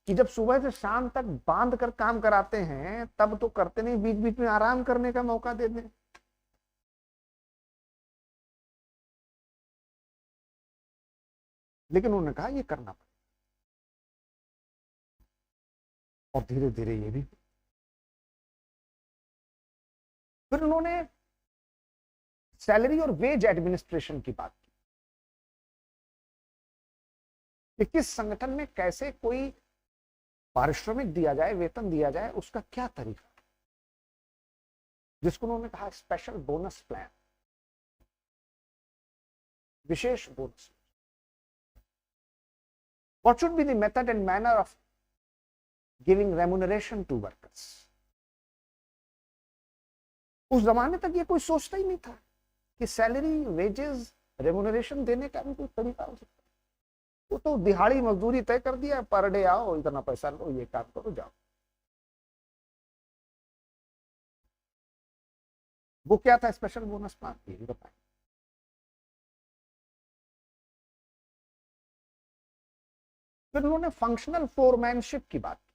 कि जब सुबह से शाम तक बांध कर काम कराते हैं तब तो करते नहीं, बीच बीच में आराम करने का मौका दे दें। लेकिन उन्होंने कहा ये करना पड़ेगा और धीरे धीरे ये भी। फिर उन्होंने सैलरी और वेज एडमिनिस्ट्रेशन की बात की कि किस संगठन में कैसे कोई पारिश्रमिक दिया जाए, वेतन दिया जाए, उसका क्या तरीका, जिसको उन्होंने कहा स्पेशल बोनस प्लान, विशेष bonus. What should be the method and manner of giving remuneration to workers? उस जमाने तक ये कोई सोचता ही नहीं था कि सैलरी, वेजेस, रेमुनरेशन देने का भी कोई तरीका हो सकता है। वो तो दिहाड़ी मजदूरी तय कर दिया, पर डे आओ, इतना पैसा लो, ये काम करो, जाओ। वो क्या था स्पेशल बोनस प्लान, ये बताएं। फिर उन्होंने फंक्शनल फोरमैनशिप की बात की,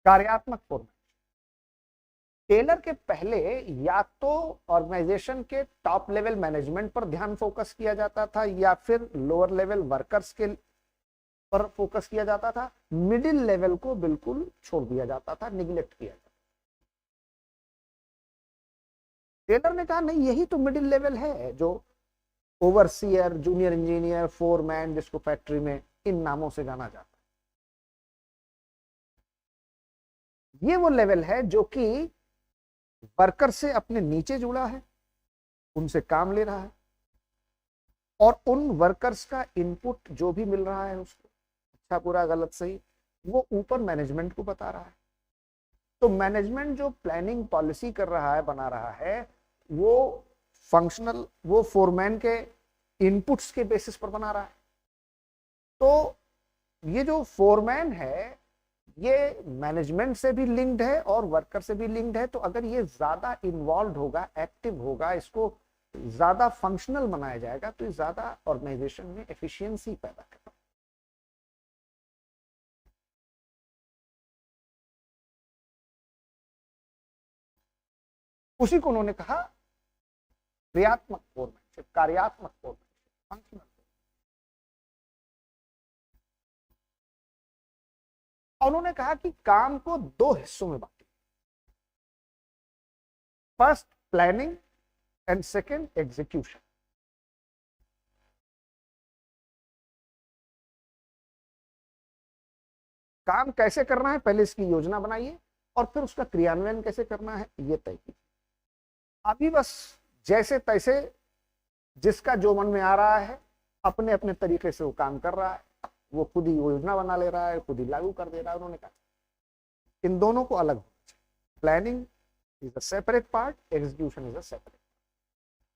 कार्यात्मक फोरमैनशिप। टेलर के पहले या तो ऑर्गेनाइजेशन के टॉप लेवल मैनेजमेंट पर ध्यान फोकस किया जाता था या फिर लोअर लेवल वर्कर्स के पर फोकस किया जाता था, मिडिल लेवल को बिल्कुल छोड़ दिया जाता था, निगलेक्ट किया जाता था। टेलर ने कहा नहीं, यही तो मिडिल लेवल है जो ओवरसीयर, जूनियर इंजीनियर, फोरमैन, जिसको फैक्ट्री में इन नामों से जाना जाता है, ये वो लेवल है जो कि वर्कर से अपने नीचे जुड़ा है, उनसे काम ले रहा है और उन वर्कर्स का इनपुट जो भी मिल रहा है उसको, अच्छा बुरा गलत सही, वो ऊपर मैनेजमेंट को बता रहा है। तो मैनेजमेंट जो प्लानिंग पॉलिसी कर रहा है, बना रहा है, वो फंक्शनल, वो फोरमैन के इनपुट्स के बेसिस पर बना रहा है। तो ये जो फोरमैन है ये मैनेजमेंट से भी लिंक्ड है और वर्कर से भी लिंक्ड है। तो अगर ये ज्यादा इन्वॉल्व होगा, एक्टिव होगा, इसको ज्यादा फंक्शनल बनाया जाएगा तो ये ज्यादा ऑर्गेनाइजेशन में एफिशिएंसी पैदा करेगा। उसी को उन्होंने कहा क्रियात्मक फोरमैनशिप, कार्यात्मक फोरमैनशिप, फंक्शनल। और उन्होंने कहा कि काम को दो हिस्सों में बांटे, first planning and second execution. काम कैसे करना है पहले इसकी योजना बनाइए और फिर उसका क्रियान्वयन कैसे करना है ये तय कीजिए। अभी बस जैसे तैसे जिसका जो मन में आ रहा है अपने अपने तरीके से वो काम कर रहा है, वो खुद ही योजना बना ले रहा है, खुद ही लागू कर दे रहा है। उन्होंने कहा इन दोनों को अलग होना चाहिए, planning is a separate part, execution is a separate.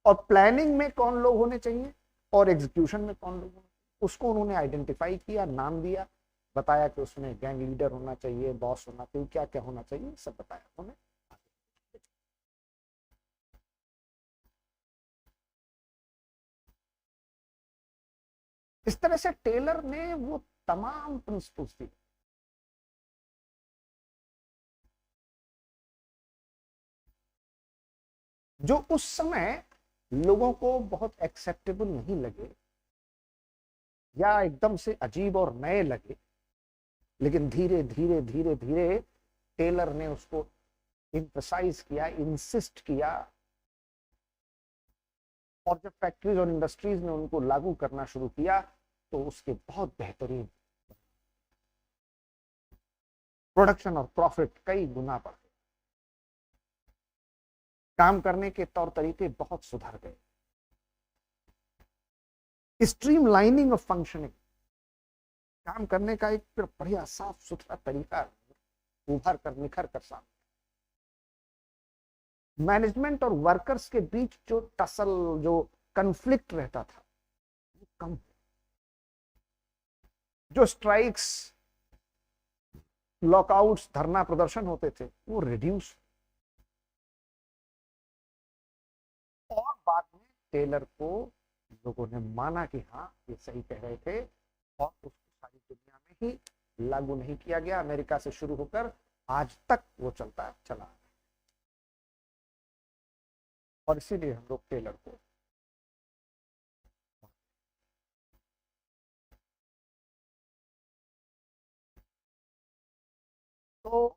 और प्लानिंग में कौन लोग होने चाहिए और एग्जीक्यूशन में कौन लोग होने चाहिए, उसको उन्होंने आइडेंटिफाई किया, नाम दिया, बताया कि उसमें गैंग लीडर होना चाहिए, बॉस होना चाहिए, क्या क्या होना चाहिए, सब बताया उन्होंने। इस तरह से टेलर ने वो तमाम प्रिंसिपल्स दी जो उस समय लोगों को बहुत एक्सेप्टेबल नहीं लगे या एकदम से अजीब और नए लगे, लेकिन धीरे धीरे धीरे धीरे टेलर ने उसको एम्फसाइज किया, इंसिस्ट किया, और जब फैक्ट्रीज और इंडस्ट्रीज ने उनको लागू करना शुरू किया तो उसके बहुत बेहतरीन प्रोडक्शन और प्रॉफिट कई गुना बढ़ गए। काम करने के तौर तरीके बहुत सुधर गए। स्ट्रीमलाइनिंग ऑफ फंक्शनिंग, काम करने का एक बढ़िया साफ सुथरा तरीका उभर कर निखर कर सामने। मैनेजमेंट और वर्कर्स के बीच जो टसल, जो कन्फ्लिक्ट रहता था, वो कम। जो स्ट्राइक्स, लॉकआउट्स, धरना प्रदर्शन होते थे, वो रिड्यूस। और बाद में टेलर को लोगों ने माना कि हाँ ये सही कह रहे थे, और उसको सारी दुनिया में ही लागू नहीं किया गया। अमेरिका से शुरू होकर आज तक वो चलता चला, और इसीलिए हम लोग टेलर को तो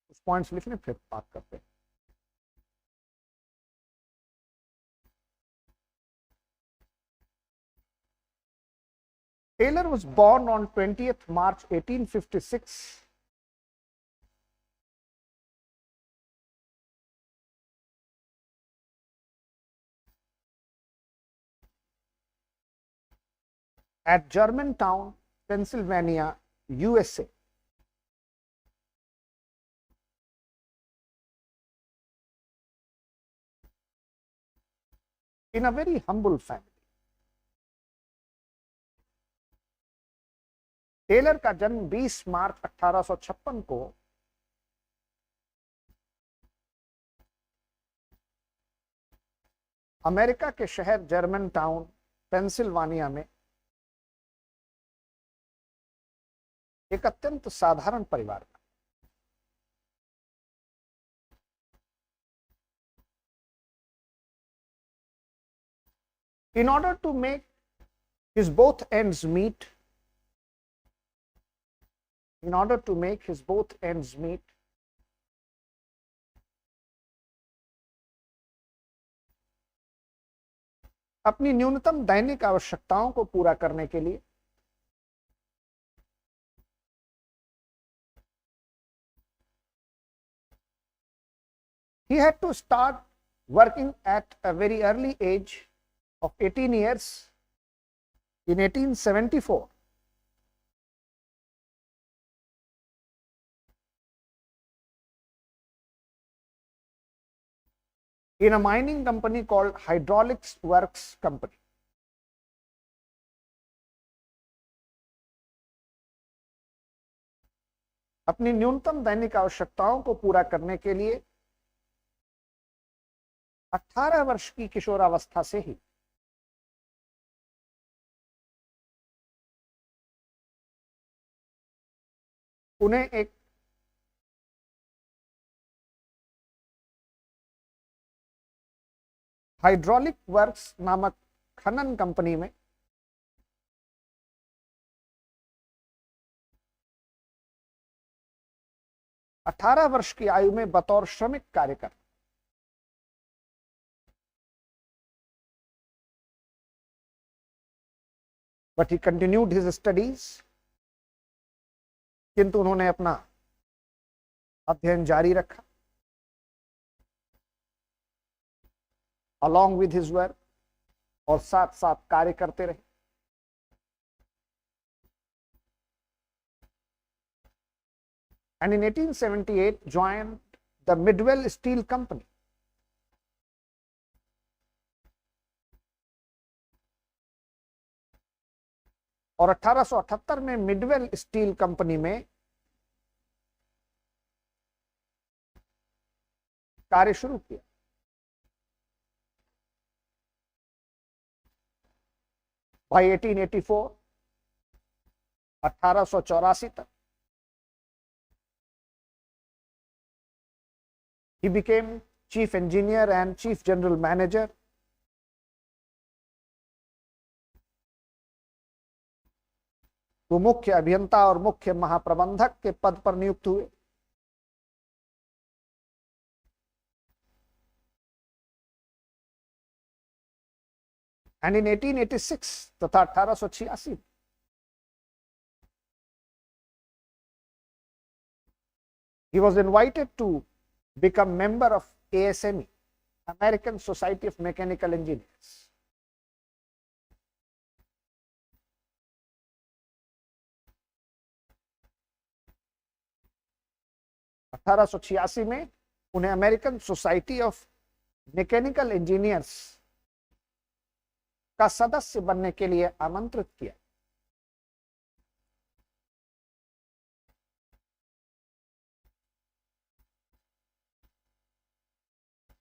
कुछ पॉइंट्स लिखने फिर बात करते हैं। Taylor was born on 20th March 1856 at Germantown, Pennsylvania, USA. In a very humble family. Taylor का जन्म 20 मार्च 1856 को अमेरिका के शहर जर्मन टाउन, पेंसिल्वानिया में एक अत्यंत साधारण परिवार में। In order to make his both ends meet, अपनी न्यूनतम दैनिक आवश्यकताओं को पूरा करने के लिए he had to start working at a very early age of 18 years in 1874. In a mining company called Hydraulics Works Company. अपनी न्यूनतम दैनिक आवश्यकताओं को पूरा करने के लिए 18 वर्ष की किशोरावस्था से ही उन्हें एक हाइड्रोलिक वर्क्स नामक खनन कंपनी में अठारह वर्ष की आयु में बतौर श्रमिक कार्य कर। But he continued his studies, किंतु उन्होंने अपना अध्ययन जारी रखा along with his work, और साथ साथ कार्य करते रहे। And in 1878 joined the Midwell Steel Company. और 1878 में मिडवेल स्टील कंपनी में कार्य शुरू किया। By 1884, 1884 तक he became chief engineer and chief general manager. वो मुख्य अभियंता और मुख्य महाप्रबंधक के पद पर नियुक्त हुए। एंड इन 1886 तथा 1886 he was invited to become member of ASME, American Society of Mechanical Engineers. (1886) में उन्हें American society of mechanical engineers का सदस्य बनने के लिए आमंत्रित किया.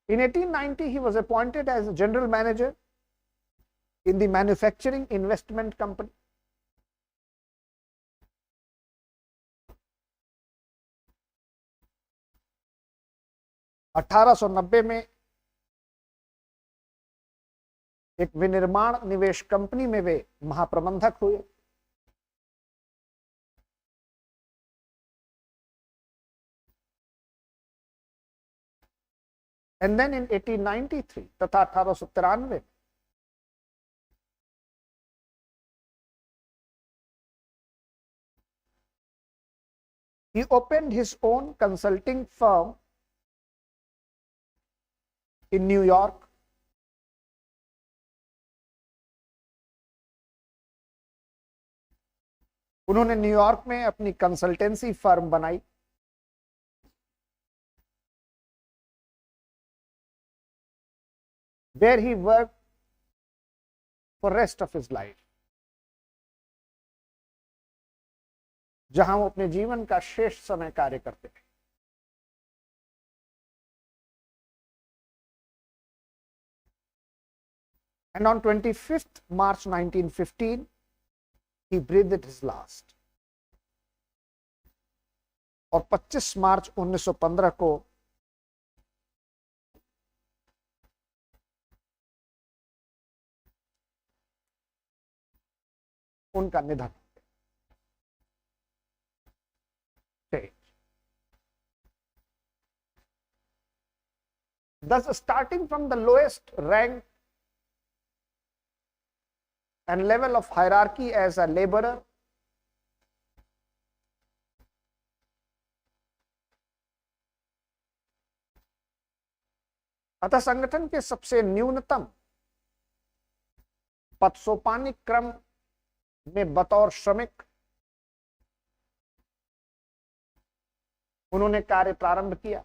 In 1890, he was appointed as a general manager in the Manufacturing Investment Company. (1890) में एक विनिर्माण निवेश कंपनी में वे महाप्रबंधक हुए. And then in 1893 तथा 1893 he opened his own consulting firm in New York. उन्होंने न्यूयॉर्क में अपनी कंसल्टेंसी फर्म बनाई. Where he worked for rest of his life, जहां वो अपने जीवन का शेष समय कार्य करते थे. And on 25th March 1915 he breathed his last. और 25 मार्च 1915 को उनका निधन. Thus, starting from the lowest rank and level of hierarchy as a laborer, अतः संगठन के सबसे न्यूनतम पदसोपानी क्रम में बतौर श्रमिक उन्होंने कार्य प्रारंभ किया.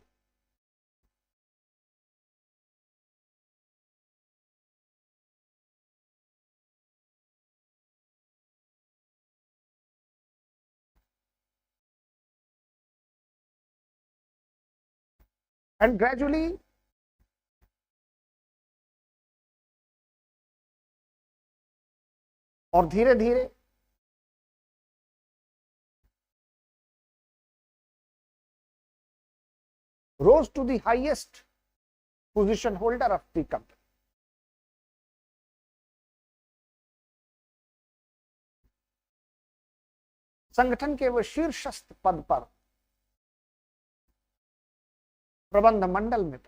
And gradually और धीरे धीरे rose to the highest position holder of the company. संगठन के वो शीर्षस्थ पद पर प्रबंध मंडल में.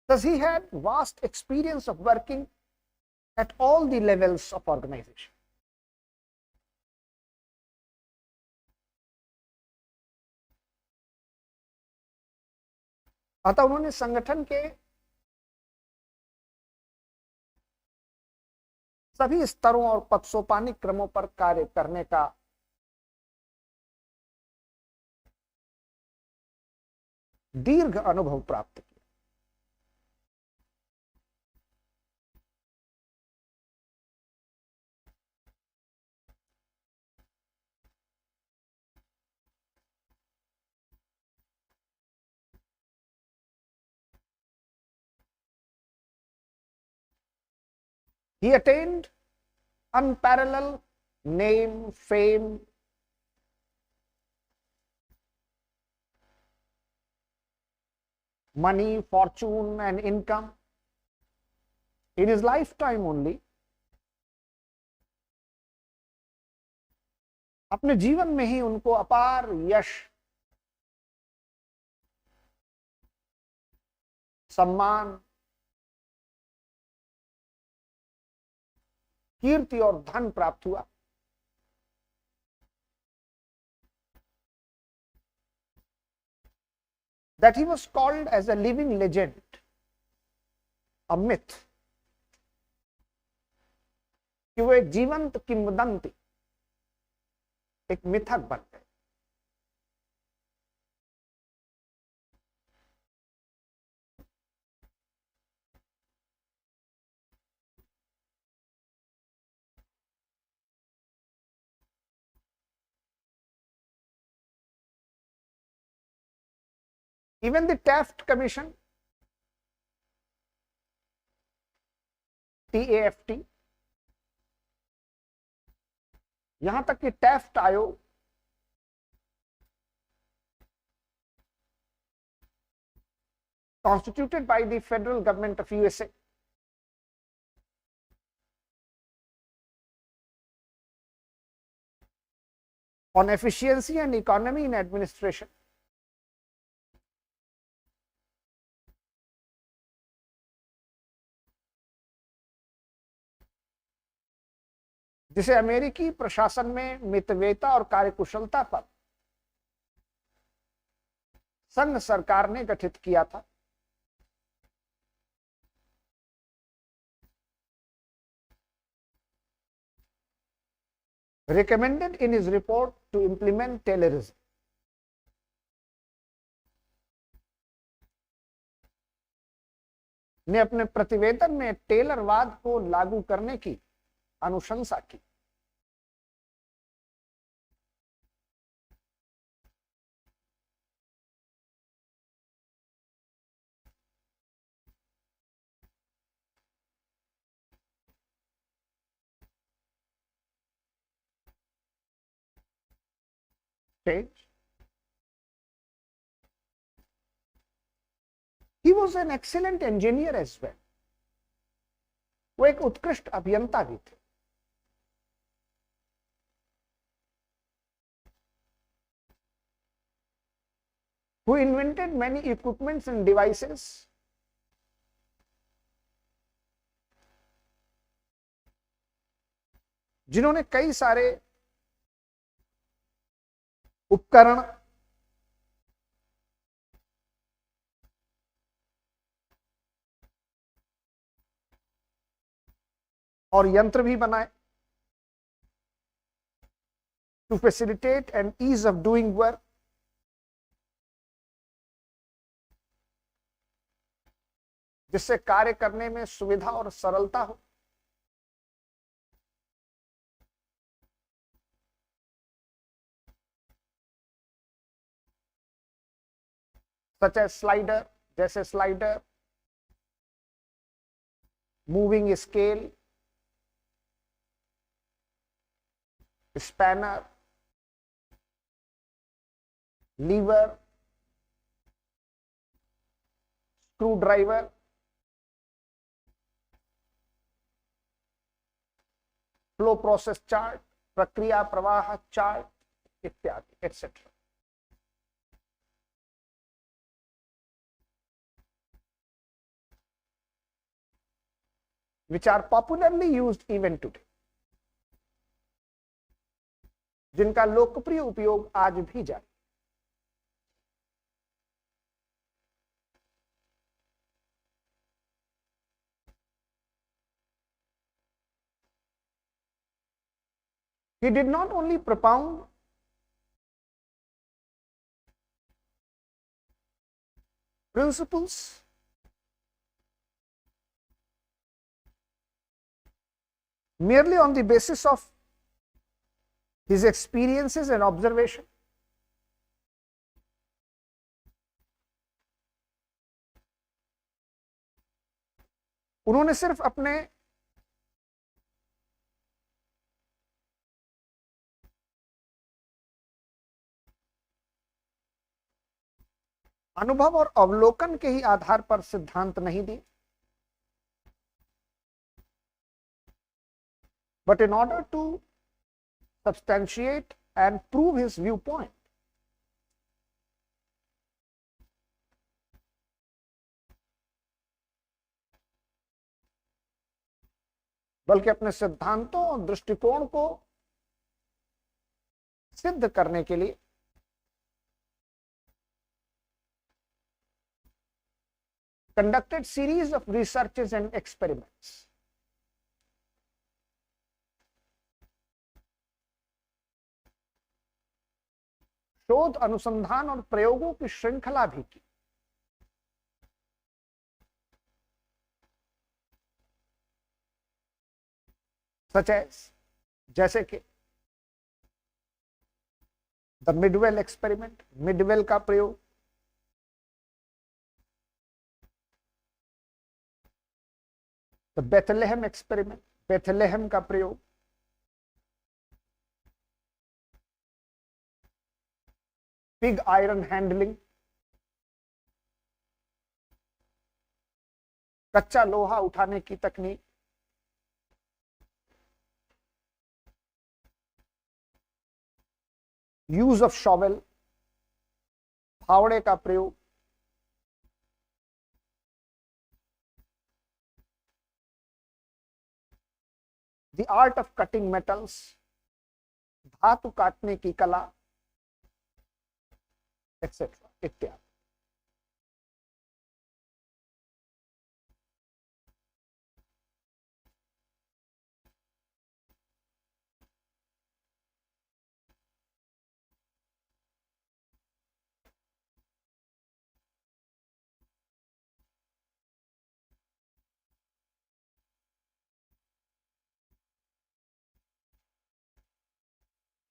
Thus, he had vast experience of working at all the levels of organization. अतः उन्होंने संगठन के सभी स्तरों और पदसोपानी क्रमों पर कार्य करने का दीर्घ अनुभव प्राप्त किया. He attained unparalleled name, fame, money, fortune, and income in his lifetime only. अपने जीवन में ही उनको अपार यश, सम्मान, कीर्ति और धन प्राप्त हुआ। That he was called as a living legend, a myth, कि वो एक जीवंत किंवदंती, एक मिथक बन गए। Even the Taft Commission, TAFT, यहां तक कि टैफ्ट आयोग, constituted by the federal government of USA, on efficiency and economy in administration, जिसे अमेरिकी प्रशासन में मितव्ययिता और कार्यकुशलता पर संघ सरकार ने गठित किया था। recommended in his report to implement Taylorism, ने अपने प्रतिवेदन में टेलरवाद को लागू करने की अनुशंसा की। He was an excellent engineer as well. वो एक उत्कृष्ट अभियंता भी थे। Who invented many equipments and devices जिन्होंने कई सारे उपकरण और यंत्र भी बनाए to facilitate and ease of doing work, जिससे कार्य करने में सुविधा और सरलता हो। सच एज स्लाइडर, जैसे slider, moving scale, spanner, lever, screwdriver, flow process chart, प्रक्रिया प्रवाह चार्ट इत्यादि etcetera. which are popularly used even today, जिनका लोकप्रिय उपयोग आज भी जारी। He did not only propound principles merely on the basis of his experiences and observation, उन्होंने सिर्फ अपने अनुभव और अवलोकन के ही आधार पर सिद्धांत नहीं दिए, but in order to substantiate and prove his viewpoint. बल्कि अपने सिद्धांतों और दृष्टिकोण को सिद्ध करने के लिए conducted series of researches and experiments. शोध, अनुसंधान और प्रयोगों की श्रृंखला भी की। Such as, जैसे कि द मिडवेल एक्सपेरिमेंट, मिडवेल का प्रयोग, द बेथलेहम एक्सपेरिमेंट, बेथलेहम का प्रयोग, पिग आयरन हैंडलिंग, कच्चा लोहा उठाने की तकनीक, यूज ऑफ शॉवेल, फावड़े का प्रयोग, the art of cutting metals, धातु काटने की कला, एक्सेट्रा इत्यादि।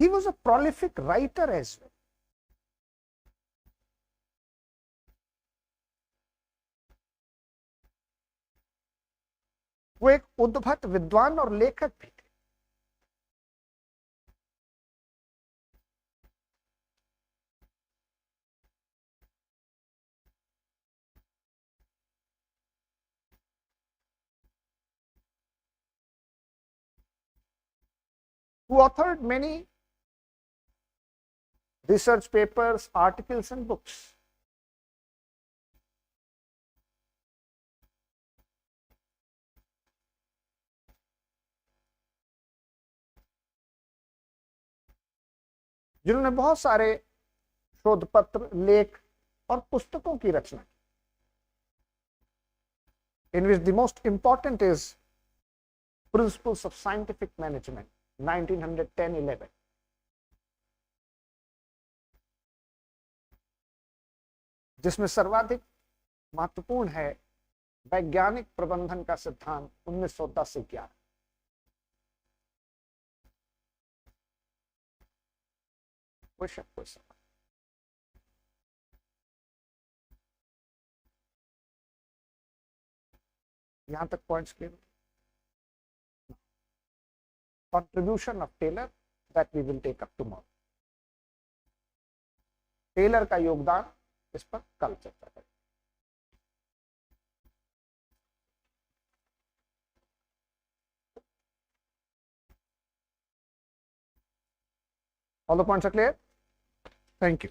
He was a prolific writer as well. वो एक उद्भट विद्वान और लेखक भी थे। Who authored many research papers, articles and books. जिन्होंने बहुत सारे शोध पत्र, लेख और पुस्तकों की रचना की, in which the most important is Principles of Scientific Management 1910-11, जिसमें सर्वाधिक महत्वपूर्ण है वैज्ञानिक प्रबंधन का सिद्धांत 1910 से 11। क्वेश्चन यहां तक points clear? Contribution of Taylor that we will take up tomorrow. Taylor का योगदान, इस पर कल चर्चा करें। All the points are clear? Thank you.